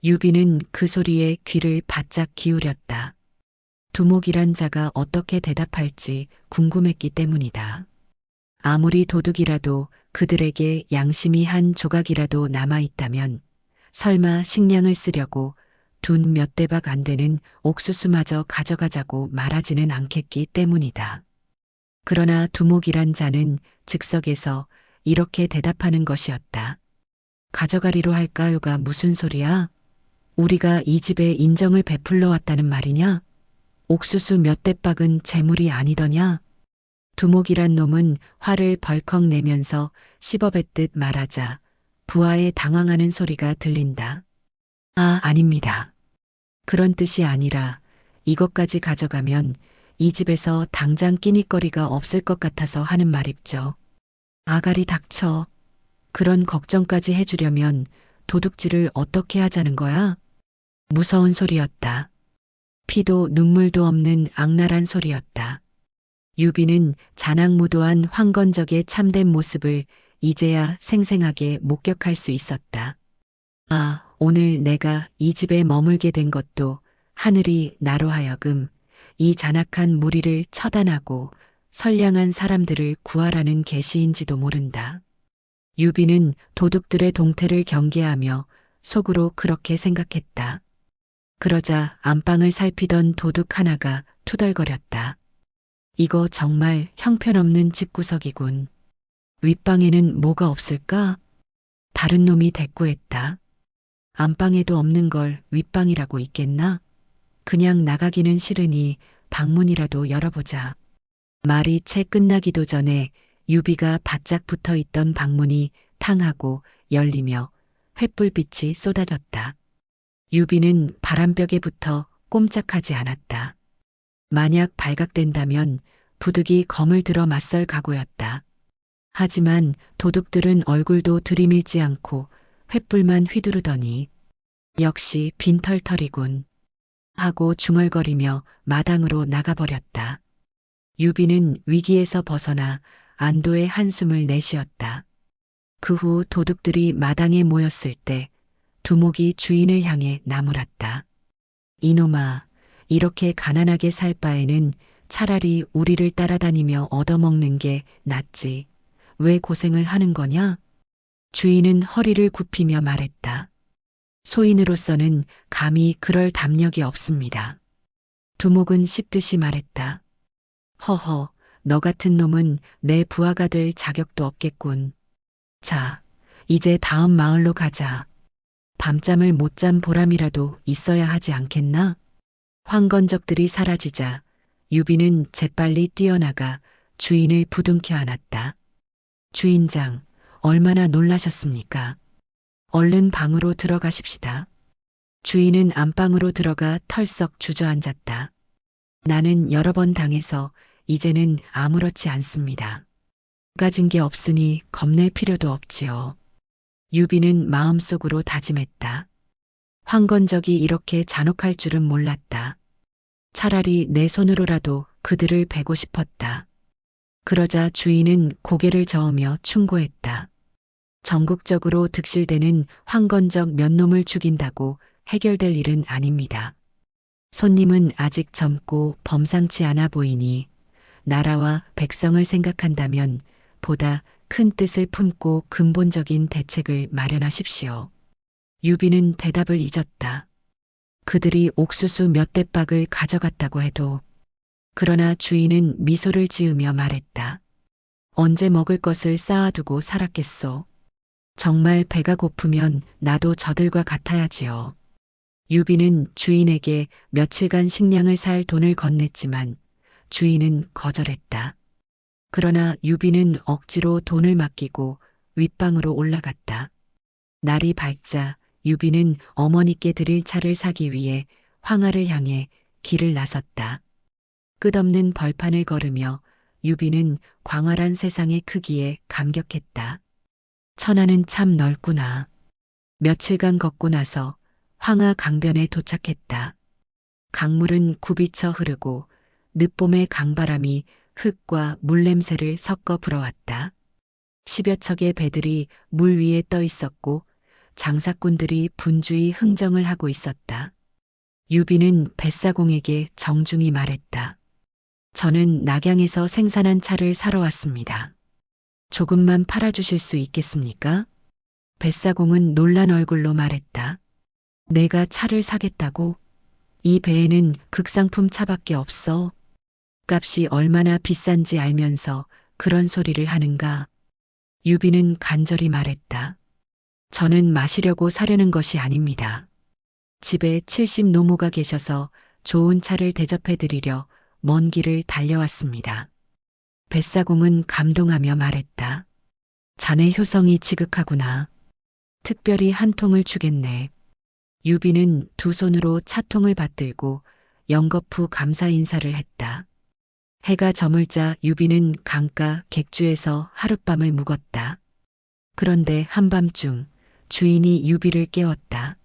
유비는 그 소리에 귀를 바짝 기울였다. 두목이란 자가 어떻게 대답할지 궁금했기 때문이다. 아무리 도둑이라도 그들에게 양심이 한 조각이라도 남아있다면 설마 식량을 쓰려고 둔 몇 대박 안 되는 옥수수마저 가져가자고 말하지는 않겠기 때문이다. 그러나 두목이란 자는 즉석에서 이렇게 대답하는 것이었다. 가져가리로 할까요가 무슨 소리야? 우리가 이 집에 인정을 베풀러 왔다는 말이냐? 옥수수 몇 대박은 재물이 아니더냐? 두목이란 놈은 화를 벌컥 내면서 씹어뱉듯 말하자 부하에 당황하는 소리가 들린다. 아, 아닙니다. 그런 뜻이 아니라 이것까지 가져가면 이 집에서 당장 끼니거리가 없을 것 같아서 하는 말입죠. 아가리 닥쳐. 그런 걱정까지 해주려면 도둑질을 어떻게 하자는 거야? 무서운 소리였다. 피도 눈물도 없는 악랄한 소리였다. 유비는 자낙무도한 황건적의 참된 모습을 이제야 생생하게 목격할 수 있었다. 아, 오늘 내가 이 집에 머물게 된 것도 하늘이 나로 하여금 이 잔악한 무리를 처단하고 선량한 사람들을 구하라는 계시인지도 모른다. 유비는 도둑들의 동태를 경계하며 속으로 그렇게 생각했다. 그러자 안방을 살피던 도둑 하나가 투덜거렸다. 이거 정말 형편없는 집구석이군. 윗방에는 뭐가 없을까? 다른 놈이 대꾸했다. 안방에도 없는 걸 윗방이라고 있겠나? 그냥 나가기는 싫으니 방문이라도 열어보자. 말이 채 끝나기도 전에 유비가 바짝 붙어 있던 방문이 탕하고 열리며 횃불빛이 쏟아졌다. 유비는 바람벽에 붙어 꼼짝하지 않았다. 만약 발각된다면 부득이 검을 들어 맞설 각오였다. 하지만 도둑들은 얼굴도 들이밀지 않고 횃불만 휘두르더니 역시 빈털털이군 하고 중얼거리며 마당으로 나가버렸다. 유비는 위기에서 벗어나 안도의 한숨을 내쉬었다. 그 후 도둑들이 마당에 모였을 때 두목이 주인을 향해 나무랐다. 이놈아, 이렇게 가난하게 살 바에는 차라리 우리를 따라다니며 얻어먹는 게 낫지. 왜 고생을 하는 거냐? 주인은 허리를 굽히며 말했다. 소인으로서는 감히 그럴 담력이 없습니다. 두목은 씹듯이 말했다. 허허, 너 같은 놈은 내 부하가 될 자격도 없겠군. 자, 이제 다음 마을로 가자. 밤잠을 못 잔 보람이라도 있어야 하지 않겠나? 황건적들이 사라지자 유비는 재빨리 뛰어나가 주인을 부둥켜 안았다. 주인장, 얼마나 놀라셨습니까? 얼른 방으로 들어가십시다. 주인은 안방으로 들어가 털썩 주저앉았다. 나는 여러 번 당해서 이제는 아무렇지 않습니다. 가진 게 없으니 겁낼 필요도 없지요. 유비는 마음속으로 다짐했다. 황건적이 이렇게 잔혹할 줄은 몰랐다. 차라리 내 손으로라도 그들을 베고 싶었다. 그러자 주인은 고개를 저으며 충고했다. 전국적으로 득실되는 황건적 몇 놈을 죽인다고 해결될 일은 아닙니다. 손님은 아직 젊고 범상치 않아 보이니 나라와 백성을 생각한다면 보다 큰 뜻을 품고 근본적인 대책을 마련하십시오. 유비는 대답을 잊었다. 그들이 옥수수 몇 대박을 가져갔다고 해도 그러나 주인은 미소를 지으며 말했다. 언제 먹을 것을 쌓아두고 살았겠소. 정말 배가 고프면 나도 저들과 같아야지요. 유비는 주인에게 며칠간 식량을 살 돈을 건넸지만 주인은 거절했다. 그러나 유비는 억지로 돈을 맡기고 윗방으로 올라갔다. 날이 밝자 유비는 어머니께 드릴 차를 사기 위해 황하를 향해 길을 나섰다. 끝없는 벌판을 걸으며 유비는 광활한 세상의 크기에 감격했다. 천하는 참 넓구나. 며칠간 걷고 나서 황하 강변에 도착했다. 강물은 굽이쳐 흐르고 늦봄의 강바람이 흙과 물 냄새를 섞어 불어왔다. 10여 척의 배들이 물 위에 떠 있었고 장사꾼들이 분주히 흥정을 하고 있었다. 유비는 뱃사공에게 정중히 말했다. 저는 낙양에서 생산한 차를 사러 왔습니다. 조금만 팔아주실 수 있겠습니까? 뱃사공은 놀란 얼굴로 말했다. 내가 차를 사겠다고? 이 배에는 극상품 차밖에 없어. 값이 얼마나 비싼지 알면서 그런 소리를 하는가? 유비는 간절히 말했다. 저는 마시려고 사려는 것이 아닙니다. 집에 70 노모가 계셔서 좋은 차를 대접해 드리려 먼 길을 달려왔습니다. 뱃사공은 감동하며 말했다. 자네 효성이 지극하구나. 특별히 한 통을 주겠네. 유비는 두 손으로 차통을 받들고 연거푸 감사 인사를 했다. 해가 저물자 유비는 강가 객주에서 하룻밤을 묵었다. 그런데 한밤중 주인이 유비를 깨웠다.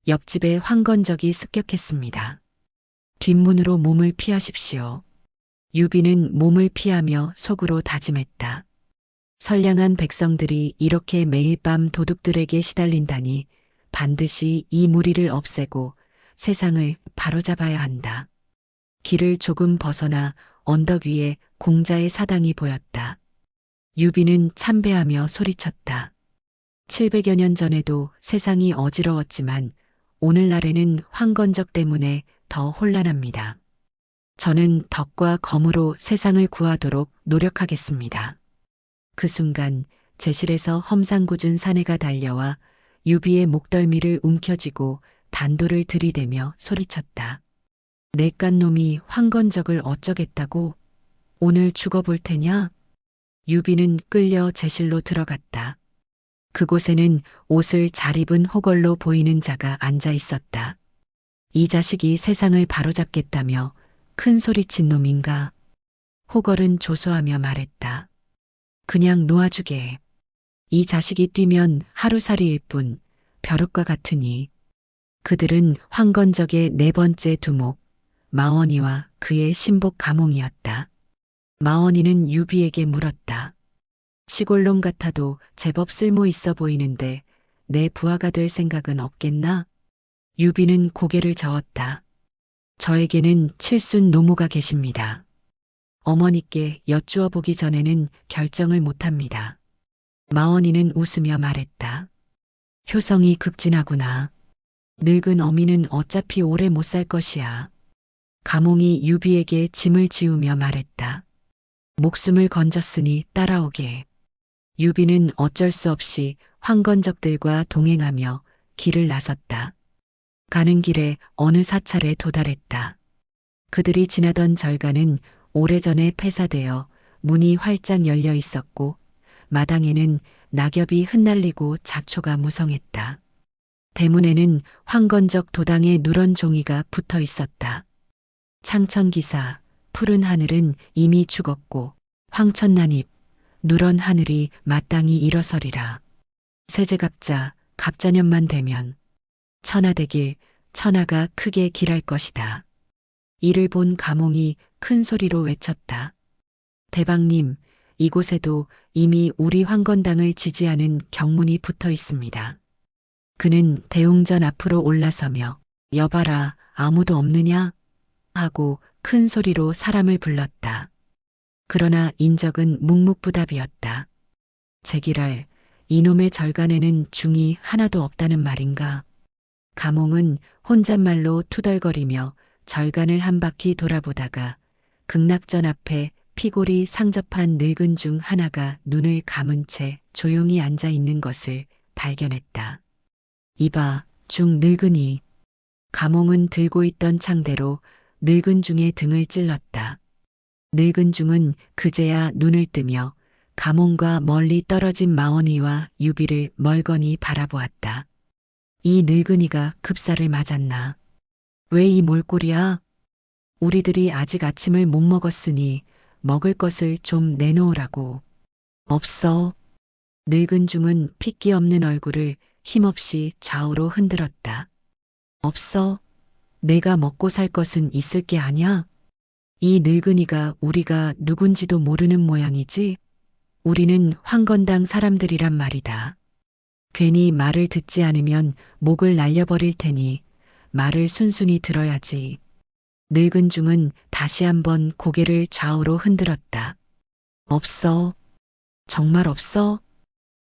옆집에 황건적이 습격했습니다. 뒷문으로 몸을 피하십시오. 유비는 몸을 피하며 속으로 다짐했다. 선량한 백성들이 이렇게 매일 밤 도둑들에게 시달린다니 반드시 이 무리를 없애고 세상을 바로잡아야 한다. 길을 조금 벗어나 언덕 위에 공자의 사당이 보였다. 유비는 참배하며 소리쳤다. 700여 년 전에도 세상이 어지러웠지만 오늘날에는 황건적 때문에 더 혼란합니다. 저는 덕과 검으로 세상을 구하도록 노력하겠습니다. 그 순간 제실에서 험상궂은 사내가 달려와 유비의 목덜미를 움켜쥐고 단도를 들이대며 소리쳤다. 내깟 놈이 황건적을 어쩌겠다고? 오늘 죽어볼 테냐? 유비는 끌려 제실로 들어갔다. 그곳에는 옷을 잘 입은 호걸로 보이는 자가 앉아 있었다. 이 자식이 세상을 바로잡겠다며 큰 소리친 놈인가? 호걸은 조소하며 말했다. 그냥 놓아주게. 이 자식이 뛰면 하루살이일 뿐 벼룩과 같으니. 그들은 황건적의 네 번째 두목 마원이와 그의 신복 가몽이었다. 마원이는 유비에게 물었다. 시골놈 같아도 제법 쓸모 있어 보이는데 내 부하가 될 생각은 없겠나? 유비는 고개를 저었다. 저에게는 칠순 노모가 계십니다. 어머니께 여쭈어 보기 전에는 결정을 못합니다. 마원이는 웃으며 말했다. 효성이 극진하구나. 늙은 어미는 어차피 오래 못 살 것이야. 가몽이 유비에게 짐을 지우며 말했다. 목숨을 건졌으니 따라오게. 유비는 어쩔 수 없이 황건적들과 동행하며 길을 나섰다. 가는 길에 어느 사찰에 도달했다. 그들이 지나던 절간은 오래전에 폐사되어 문이 활짝 열려 있었고 마당에는 낙엽이 흩날리고 잡초가 무성했다. 대문에는 황건적 도당의 누런 종이가 붙어 있었다. 창천기사, 푸른 하늘은 이미 죽었고 황천난입, 누런 하늘이 마땅히 일어서리라. 세제갑자, 갑자년만 되면 천하되길 천하가 크게 길할 것이다. 이를 본 가몽이 큰 소리로 외쳤다. 대방님, 이곳에도 이미 우리 황건당을 지지하는 경문이 붙어 있습니다. 그는 대웅전 앞으로 올라서며 여봐라, 아무도 없느냐? 하고 큰 소리로 사람을 불렀다. 그러나 인적은 묵묵부답이었다. 제기랄, 이놈의 절간에는 중이 하나도 없다는 말인가? 가몽은 혼잣말로 투덜거리며 절간을 한 바퀴 돌아보다가 극락전 앞에 피골이 상접한 늙은 중 하나가 눈을 감은 채 조용히 앉아 있는 것을 발견했다. 이봐, 중 늙은이. 가몽은 들고 있던 창대로 늙은 중의 등을 찔렀다. 늙은 중은 그제야 눈을 뜨며 가몽과 멀리 떨어진 마원이와 유비를 멀거니 바라보았다. 이 늙은이가 급사를 맞았나? 왜 이 몰골이야? 우리들이 아직 아침을 못 먹었으니 먹을 것을 좀 내놓으라고. 없어. 늙은 중은 핏기 없는 얼굴을 힘없이 좌우로 흔들었다. 없어. 내가 먹고 살 것은 있을 게 아냐? 이 늙은이가 우리가 누군지도 모르는 모양이지? 우리는 황건당 사람들이란 말이다. 괜히 말을 듣지 않으면 목을 날려버릴 테니 말을 순순히 들어야지. 늙은 중은 다시 한번 고개를 좌우로 흔들었다. 없어. 정말 없어?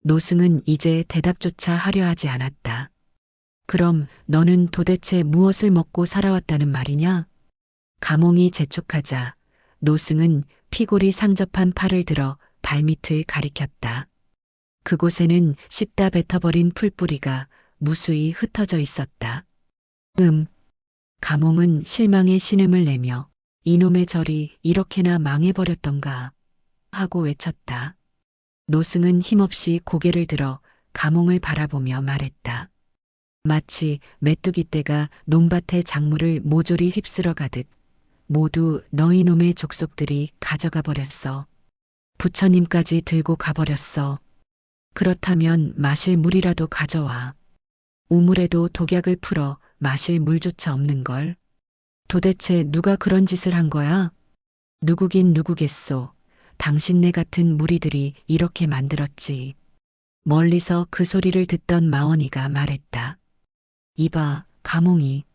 노승은 이제 대답조차 하려 하지 않았다. 그럼 너는 도대체 무엇을 먹고 살아왔다는 말이냐? 가몽이 재촉하자 노승은 피골이 상접한 팔을 들어 발밑을 가리켰다. 그곳에는 씹다 뱉어버린 풀뿌리가 무수히 흩어져 있었다. 가몽은 실망의 신음을 내며 이놈의 절이 이렇게나 망해버렸던가 하고 외쳤다. 노승은 힘없이 고개를 들어 가몽을 바라보며 말했다. 마치 메뚜기 떼가 논밭의 작물을 모조리 휩쓸어 가듯 모두 너희 놈의 족속들이 가져가 버렸어. 부처님까지 들고 가버렸어. 그렇다면 마실 물이라도 가져와. 우물에도 독약을 풀어 마실 물조차 없는걸. 도대체 누가 그런 짓을 한 거야? 누구긴 누구겠소. 당신네 같은 무리들이 이렇게 만들었지. 멀리서 그 소리를 듣던 마원이가 말했다. 이봐, 가몽이.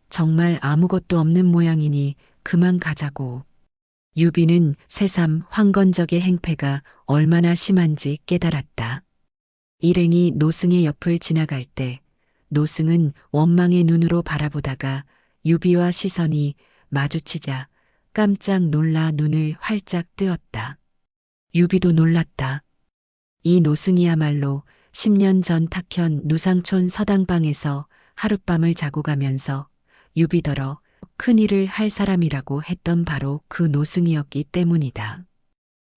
정말 아무것도 없는 모양이니 그만 가자고. 유비는 새삼 황건적의 행패가 얼마나 심한지 깨달았다. 일행이 노승의 옆을 지나갈 때 노승은 원망의 눈으로 바라보다가 유비와 시선이 마주치자 깜짝 놀라 눈을 활짝 뜨었다. 유비도 놀랐다. 이 노승이야말로 10년 전 탁현 누상촌 서당방에서 하룻밤을 자고 가면서 유비더러 큰일을 할 사람이라고 했던 바로 그 노승이었기 때문이다.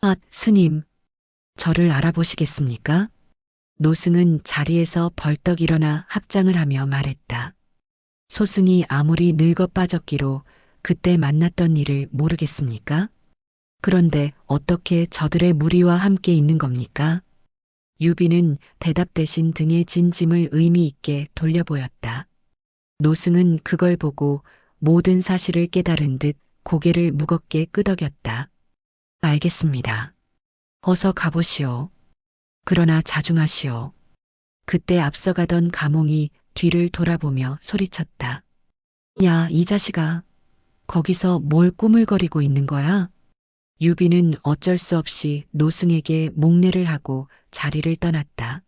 아, 스님, 저를 알아보시겠습니까? 노승은 자리에서 벌떡 일어나 합장을 하며 말했다. 소승이 아무리 늙어 빠졌기로 그때 만났던 일을 모르겠습니까? 그런데 어떻게 저들의 무리와 함께 있는 겁니까? 유비는 대답 대신 등에 진 짐을 의미 있게 돌려보였다. 노승은 그걸 보고 모든 사실을 깨달은 듯 고개를 무겁게 끄덕였다. 알겠습니다. 어서 가보시오. 그러나 자중하시오. 그때 앞서가던 가몽이 뒤를 돌아보며 소리쳤다. 야, 이 자식아. 거기서 뭘 꾸물거리고 있는 거야? 유비는 어쩔 수 없이 노승에게 목례를 하고 자리를 떠났다.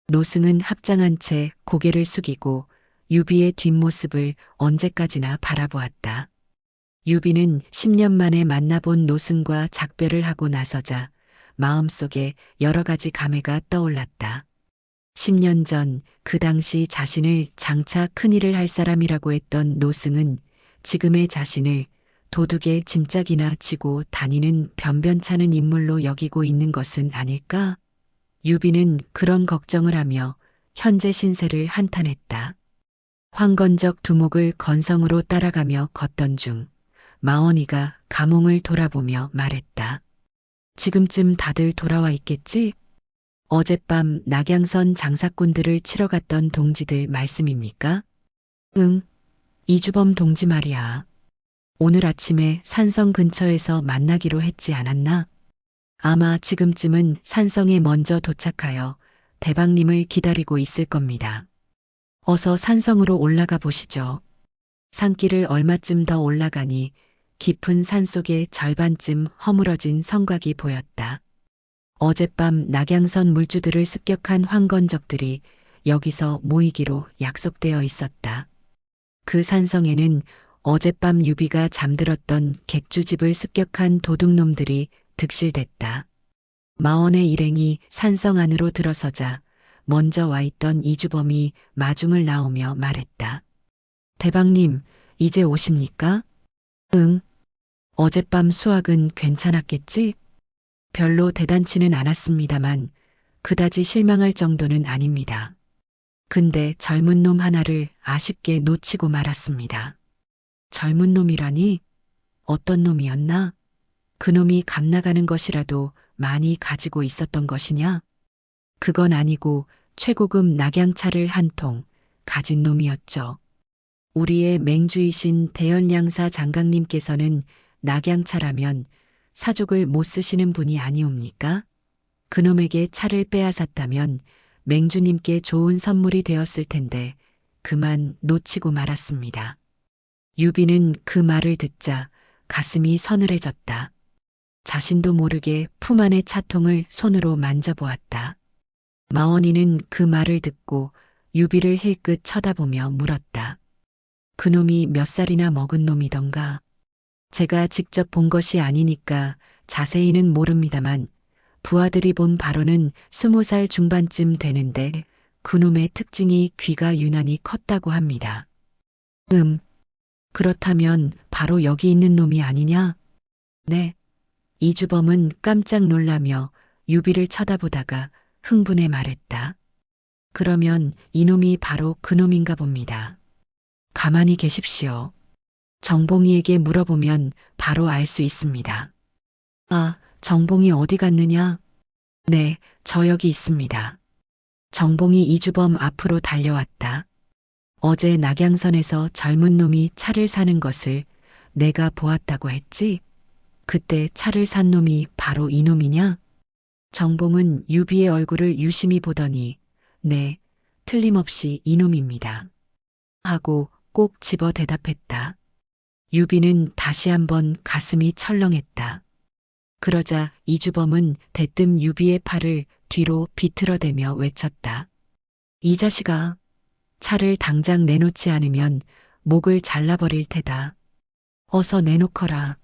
노승은 합장한 채 고개를 숙이고 유비의 뒷모습을 언제까지나 바라보았다. 유비는 10년 만에 만나본 노승과 작별을 하고 나서자 마음속에 여러 가지 감회가 떠올랐다. 10년 전 그 당시 자신을 장차 큰일을 할 사람이라고 했던 노승은 지금의 자신을 도둑의 짐짝이나 지고 다니는 변변찮은 인물로 여기고 있는 것은 아닐까? 유비는 그런 걱정을 하며 현재 신세를 한탄했다. 황건적 두목을 건성으로 따라가며 걷던 중 마원이가 감흥을 돌아보며 말했다. 지금쯤 다들 돌아와 있겠지? 어젯밤 낙양선 장사꾼들을 치러 갔던 동지들 말씀입니까? 응, 이주범 동지 말이야. 오늘 아침에 산성 근처에서 만나기로 했지 않았나? 아마 지금쯤은 산성에 먼저 도착하여 대방님을 기다리고 있을 겁니다. 어서 산성으로 올라가 보시죠. 산길을 얼마쯤 더 올라가니 깊은 산속의 절반쯤 허물어진 성곽이 보였다. 어젯밤 낙양선 물주들을 습격한 황건적들이 여기서 모이기로 약속되어 있었다. 그 산성에는 어젯밤 유비가 잠들었던 객주집을 습격한 도둑놈들이 득실됐다. 마원의 일행이 산성 안으로 들어서자 먼저 와 있던 이주범이 마중을 나오며 말했다. 대방님, 이제 오십니까? 응. 어젯밤 수확은 괜찮았겠지? 별로 대단치는 않았습니다만 그다지 실망할 정도는 아닙니다. 근데 젊은 놈 하나를 아쉽게 놓치고 말았습니다. 젊은 놈이라니? 어떤 놈이었나? 그놈이 갓나가는 것이라도 많이 가지고 있었던 것이냐? 그건 아니고 최고급 낙양차를 한 통 가진 놈이었죠. 우리의 맹주이신 대연량사 장강님께서는 낙양차라면 사족을 못 쓰시는 분이 아니옵니까? 그놈에게 차를 빼앗았다면 맹주님께 좋은 선물이 되었을 텐데 그만 놓치고 말았습니다. 유비는 그 말을 듣자 가슴이 서늘해졌다. 자신도 모르게 품 안의 차통을 손으로 만져보았다. 마원이는 그 말을 듣고 유비를 힐끗 쳐다보며 물었다. 그놈이 몇 살이나 먹은 놈이던가? 제가 직접 본 것이 아니니까 자세히는 모릅니다만 부하들이 본 바로는 20살 중반쯤 되는데 그놈의 특징이 귀가 유난히 컸다고 합니다. 그렇다면 바로 여기 있는 놈이 아니냐? 네. 이주범은 깜짝 놀라며 유비를 쳐다보다가 흥분해 말했다. 그러면 이놈이 바로 그놈인가 봅니다. 가만히 계십시오. 정봉이에게 물어보면 바로 알 수 있습니다. 아, 정봉이 어디 갔느냐? 네, 저 여기 있습니다. 정봉이 이주범 앞으로 달려왔다. 어제 낙양선에서 젊은 놈이 차를 사는 것을 내가 보았다고 했지? 그때 차를 산 놈이 바로 이놈이냐? 정봉은 유비의 얼굴을 유심히 보더니 네, 틀림없이 이놈입니다. 하고 꼭 집어 대답했다. 유비는 다시 한번 가슴이 철렁했다. 그러자 이주범은 대뜸 유비의 팔을 뒤로 비틀어대며 외쳤다. 이 자식아, 차를 당장 내놓지 않으면 목을 잘라버릴 테다. 어서 내놓거라.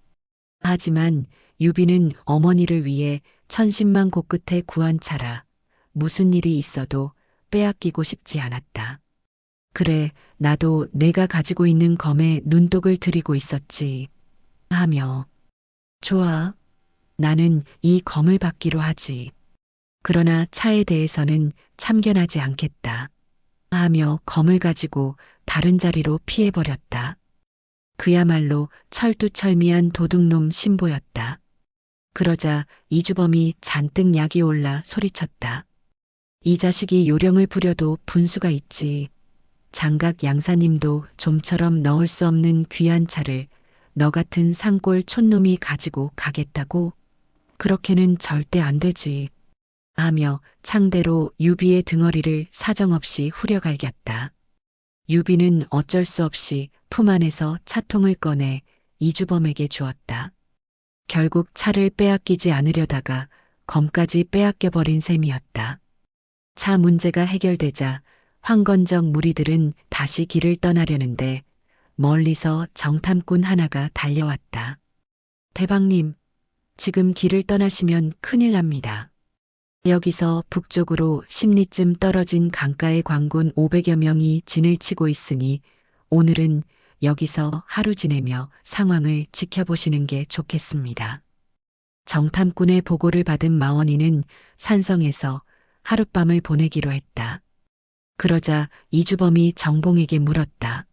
하지만 유비는 어머니를 위해 천신만 곳끝에 구한 차라 무슨 일이 있어도 빼앗기고 싶지 않았다. 그래, 나도 내가 가지고 있는 검에 눈독을 들이고 있었지. 하며 좋아, 나는 이 검을 받기로 하지. 그러나 차에 대해서는 참견하지 않겠다. 하며 검을 가지고 다른 자리로 피해버렸다. 그야말로 철두철미한 도둑놈 신보였다. 그러자 이주범이 잔뜩 약이 올라 소리쳤다. 이 자식이 요령을 부려도 분수가 있지. 장각 양사님도 좀처럼 넣을 수 없는 귀한 차를 너 같은 산골 촌놈이 가지고 가겠다고? 그렇게는 절대 안 되지. 하며 창대로 유비의 등허리를 사정없이 후려갈겼다. 유비는 어쩔 수 없이 품 안에서 차통을 꺼내 이주범에게 주었다. 결국 차를 빼앗기지 않으려다가 검까지 빼앗겨버린 셈이었다. 차 문제가 해결되자 황건적 무리들은 다시 길을 떠나려는데 멀리서 정탐꾼 하나가 달려왔다. 대방님, 지금 길을 떠나시면 큰일 납니다. 여기서 북쪽으로 10리쯤 떨어진 강가의 광군 500여 명이 진을 치고 있으니 오늘은 여기서 하루 지내며 상황을 지켜보시는 게 좋겠습니다. 정탐꾼의 보고를 받은 마원이는 산성에서 하룻밤을 보내기로 했다. 그러자 이주범이 정봉에게 물었다.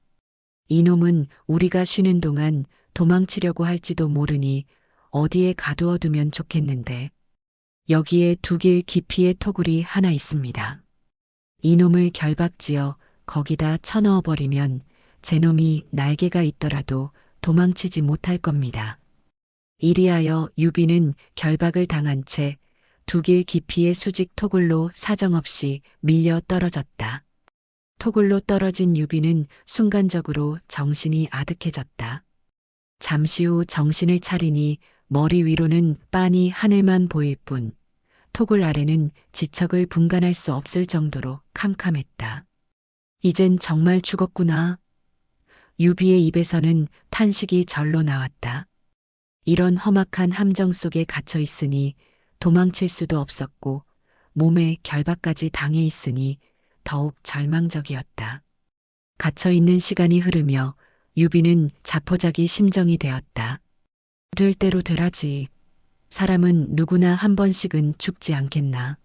이놈은 우리가 쉬는 동안 도망치려고 할지도 모르니 어디에 가두어두면 좋겠는데 여기에 2길 깊이의 토굴이 하나 있습니다. 이놈을 결박지어 거기다 쳐넣어버리면 제놈이 날개가 있더라도 도망치지 못할 겁니다. 이리하여 유비는 결박을 당한 채 2길 깊이의 수직 토굴로 사정없이 밀려 떨어졌다. 토굴로 떨어진 유비는 순간적으로 정신이 아득해졌다. 잠시 후 정신을 차리니 머리 위로는 빤히 하늘만 보일 뿐 토굴 아래는 지척을 분간할 수 없을 정도로 캄캄했다. 이젠 정말 죽었구나. 유비의 입에서는 탄식이 절로 나왔다. 이런 험악한 함정 속에 갇혀 있으니 도망칠 수도 없었고 몸에 결박까지 당해 있으니 더욱 절망적이었다. 갇혀 있는 시간이 흐르며 유비는 자포자기 심정이 되었다. 될 대로 되라지. 사람은 누구나 한 번씩은 죽지 않겠나.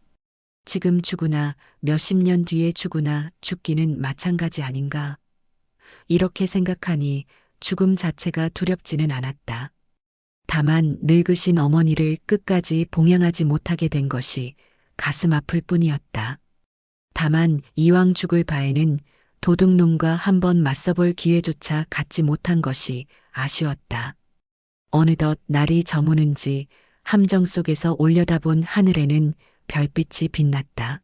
지금 죽으나 몇십 년 뒤에 죽으나 죽기는 마찬가지 아닌가. 이렇게 생각하니 죽음 자체가 두렵지는 않았다. 다만 늙으신 어머니를 끝까지 봉양하지 못하게 된 것이 가슴 아플 뿐이었다. 다만 이왕 죽을 바에는 도둑놈과 한번 맞서볼 기회조차 갖지 못한 것이 아쉬웠다. 어느덧 날이 저무는지 함정 속에서 올려다본 하늘에는 별빛이 빛났다.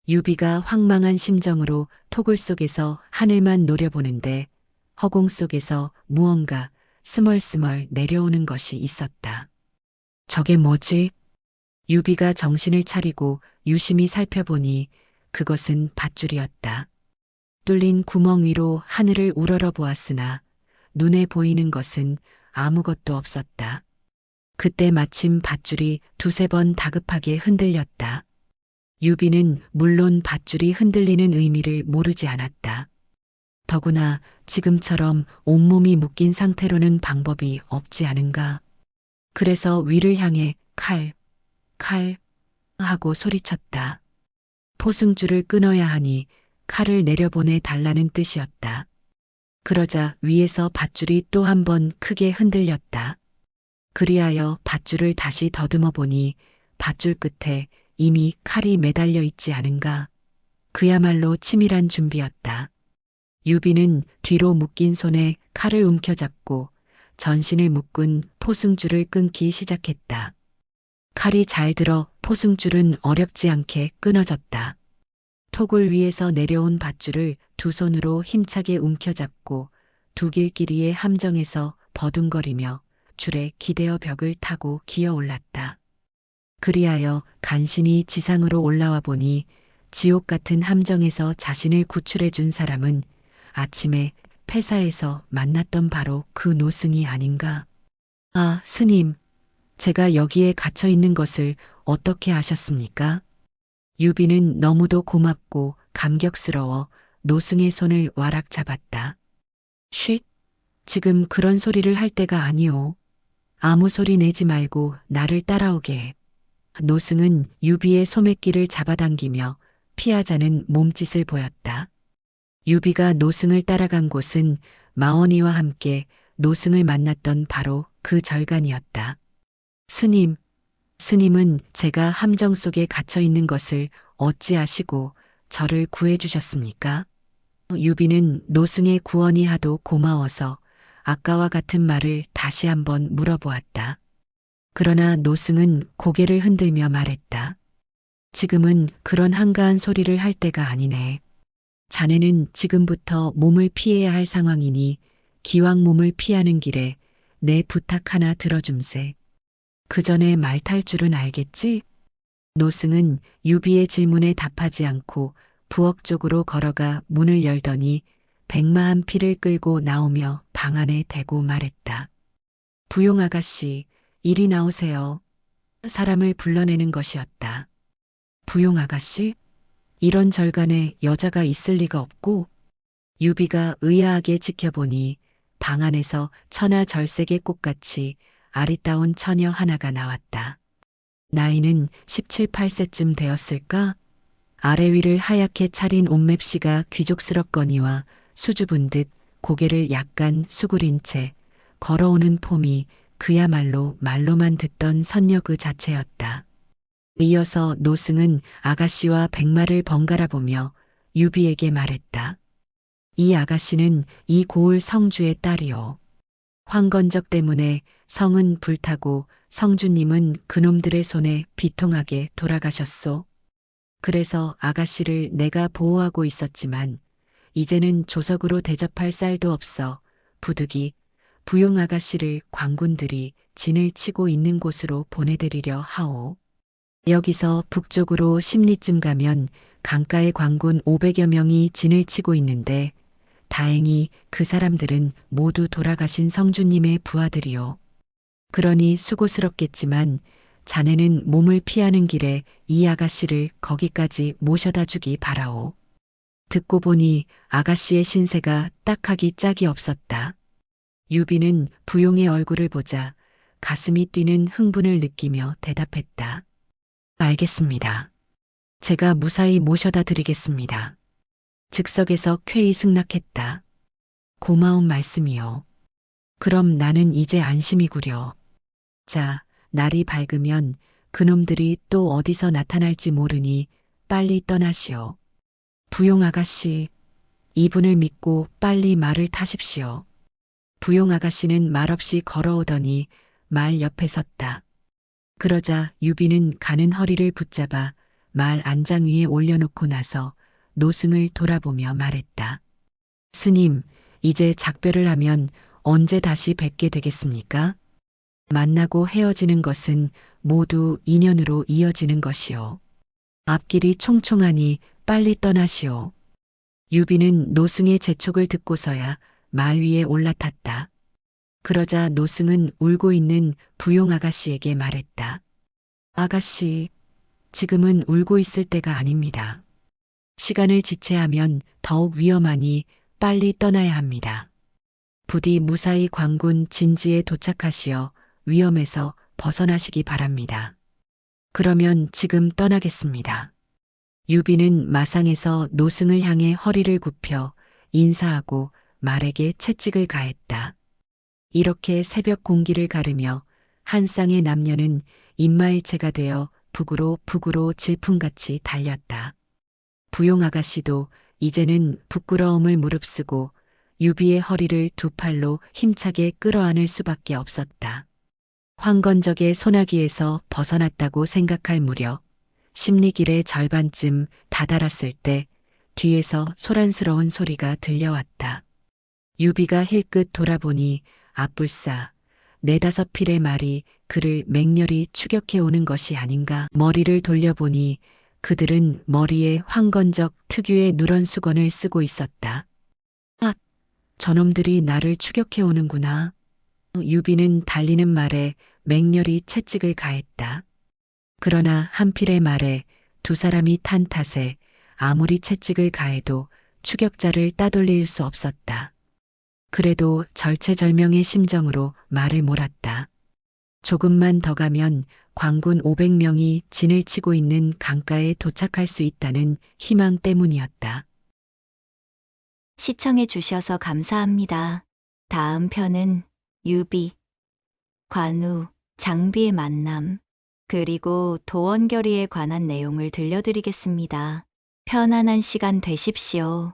유비가 황망한 심정으로 토굴 속에서 하늘만 노려보는데 허공 속에서 무언가 스멀스멀 내려오는 것이 있었다. 저게 뭐지? 유비가 정신을 차리고 유심히 살펴보니 그것은 밧줄이었다. 뚫린 구멍 위로 하늘을 우러러 보았으나 눈에 보이는 것은 아무것도 없었다. 그때 마침 밧줄이 2~3번 다급하게 흔들렸다. 유비는 물론 밧줄이 흔들리는 의미를 모르지 않았다. 더구나 지금처럼 온몸이 묶인 상태로는 방법이 없지 않은가. 그래서 위를 향해 칼, 칼 하고 소리쳤다. 포승줄을 끊어야 하니 칼을 내려보내 달라는 뜻이었다. 그러자 위에서 밧줄이 또 한 번 크게 흔들렸다. 그리하여 밧줄을 다시 더듬어 보니 밧줄 끝에 이미 칼이 매달려 있지 않은가. 그야말로 치밀한 준비였다. 유비는 뒤로 묶인 손에 칼을 움켜잡고 전신을 묶은 포승줄을 끊기 시작했다. 칼이 잘 들어 포승줄은 어렵지 않게 끊어졌다. 토굴 위에서 내려온 밧줄을 2손으로 힘차게 움켜잡고 2길 길이의 함정에서 버둥거리며 줄에 기대어 벽을 타고 기어 올랐다. 그리하여 간신히 지상으로 올라와 보니 지옥 같은 함정에서 자신을 구출해 준 사람은 아침에 폐사에서 만났던 바로 그 노승이 아닌가. 아, 스님, 제가 여기에 갇혀 있는 것을 어떻게 아셨습니까? 유비는 너무도 고맙고 감격스러워 노승의 손을 와락 잡았다. 쉿, 지금 그런 소리를 할 때가 아니오. 아무 소리 내지 말고 나를 따라오게 해. 노승은 유비의 소매끼를 잡아당기며 피하자는 몸짓을 보였다. 유비가 노승을 따라간 곳은 마원이와 함께 노승을 만났던 바로 그 절간이었다. 스님, 스님은 제가 함정 속에 갇혀 있는 것을 어찌 아시고 저를 구해 주셨습니까? 유비는 노승의 구원이 하도 고마워서 아까와 같은 말을 다시 한번 물어보았다. 그러나 노승은 고개를 흔들며 말했다. 지금은 그런 한가한 소리를 할 때가 아니네. 자네는 지금부터 몸을 피해야 할 상황이니 기왕 몸을 피하는 길에 내 부탁 하나 들어줌세. 그 전에 말 탈 줄은 알겠지? 노승은 유비의 질문에 답하지 않고 부엌 쪽으로 걸어가 문을 열더니 백마한 피를 끌고 나오며 방 안에 대고 말했다. 부용 아가씨, 이리 나오세요. 사람을 불러내는 것이었다. 부용 아가씨? 이런 절간에 여자가 있을 리가 없고, 유비가 의아하게 지켜보니 방 안에서 천하절색의 꽃같이 아리따운 처녀 하나가 나왔다. 나이는 17, 8세쯤 되었을까? 아래 위를 하얗게 차린 옷맵시가 귀족스럽거니와 수줍은 듯 고개를 약간 수그린 채 걸어오는 폼이 그야말로 말로만 듣던 선녀 그 자체였다. 이어서 노승은 아가씨와 백마를 번갈아 보며 유비에게 말했다. 이 아가씨는 이 고을 성주의 딸이오. 황건적 때문에 성은 불타고 성주님은 그놈들의 손에 비통하게 돌아가셨소. 그래서 아가씨를 내가 보호하고 있었지만 이제는 조석으로 대접할 쌀도 없어 부득이 부용 아가씨를 관군들이 진을 치고 있는 곳으로 보내드리려 하오. 여기서 북쪽으로 10리쯤 가면 강가의 관군 500여 명이 진을 치고 있는데 다행히 그 사람들은 모두 돌아가신 성주님의 부하들이요. 그러니 수고스럽겠지만 자네는 몸을 피하는 길에 이 아가씨를 거기까지 모셔다 주기 바라오. 듣고 보니 아가씨의 신세가 딱하기 짝이 없었다. 유비는 부용의 얼굴을 보자 가슴이 뛰는 흥분을 느끼며 대답했다. 알겠습니다. 제가 무사히 모셔다 드리겠습니다. 즉석에서 쾌히 승낙했다. 고마운 말씀이요. 그럼 나는 이제 안심이구려. 자, 날이 밝으면 그놈들이 또 어디서 나타날지 모르니 빨리 떠나시오. 부용 아가씨, 이분을 믿고 빨리 말을 타십시오. 부용 아가씨는 말없이 걸어오더니 말 옆에 섰다. 그러자 유비는 가는 허리를 붙잡아 말 안장 위에 올려놓고 나서 노승을 돌아보며 말했다. 스님, 이제 작별을 하면 언제 다시 뵙게 되겠습니까? 만나고 헤어지는 것은 모두 인연으로 이어지는 것이오. 앞길이 총총하니 빨리 떠나시오. 유비는 노승의 재촉을 듣고서야 말 위에 올라탔다. 그러자 노승은 울고 있는 부용 아가씨에게 말했다. 아가씨, 지금은 울고 있을 때가 아닙니다. 시간을 지체하면 더욱 위험하니 빨리 떠나야 합니다. 부디 무사히 관군 진지에 도착하시어 위험에서 벗어나시기 바랍니다. 그러면 지금 떠나겠습니다. 유비는 마상에서 노승을 향해 허리를 굽혀 인사하고 말에게 채찍을 가했다. 이렇게 새벽 공기를 가르며 한 쌍의 남녀는 입마일체가 되어 북으로 질풍같이 달렸다. 부용 아가씨도 이제는 부끄러움을 무릅쓰고 유비의 허리를 두 팔로 힘차게 끌어안을 수밖에 없었다. 황건적의 소나기에서 벗어났다고 생각할 무렵 십리길의 절반쯤 다다랐을 때 뒤에서 소란스러운 소리가 들려왔다. 유비가 힐끗 돌아보니 앞불싸 네다섯 필의 말이 그를 맹렬히 추격해 오는 것이 아닌가. 머리를 돌려보니 그들은 머리에 황건적 특유의 누런 수건을 쓰고 있었다. 아, 저놈들이 나를 추격해 오는구나. 유비는 달리는 말에 맹렬히 채찍을 가했다. 그러나 한 필의 말에 두 사람이 탄 탓에 아무리 채찍을 가해도 추격자를 따돌릴 수 없었다. 그래도 절체절명의 심정으로 말을 몰았다. 조금만 더 가면 관군 500명이 진을 치고 있는 강가에 도착할 수 있다는 희망 때문이었다. 시청해 주셔서 감사합니다. 다음 편은 유비, 관우, 장비의 만남, 그리고 도원결의에 관한 내용을 들려드리겠습니다. 편안한 시간 되십시오.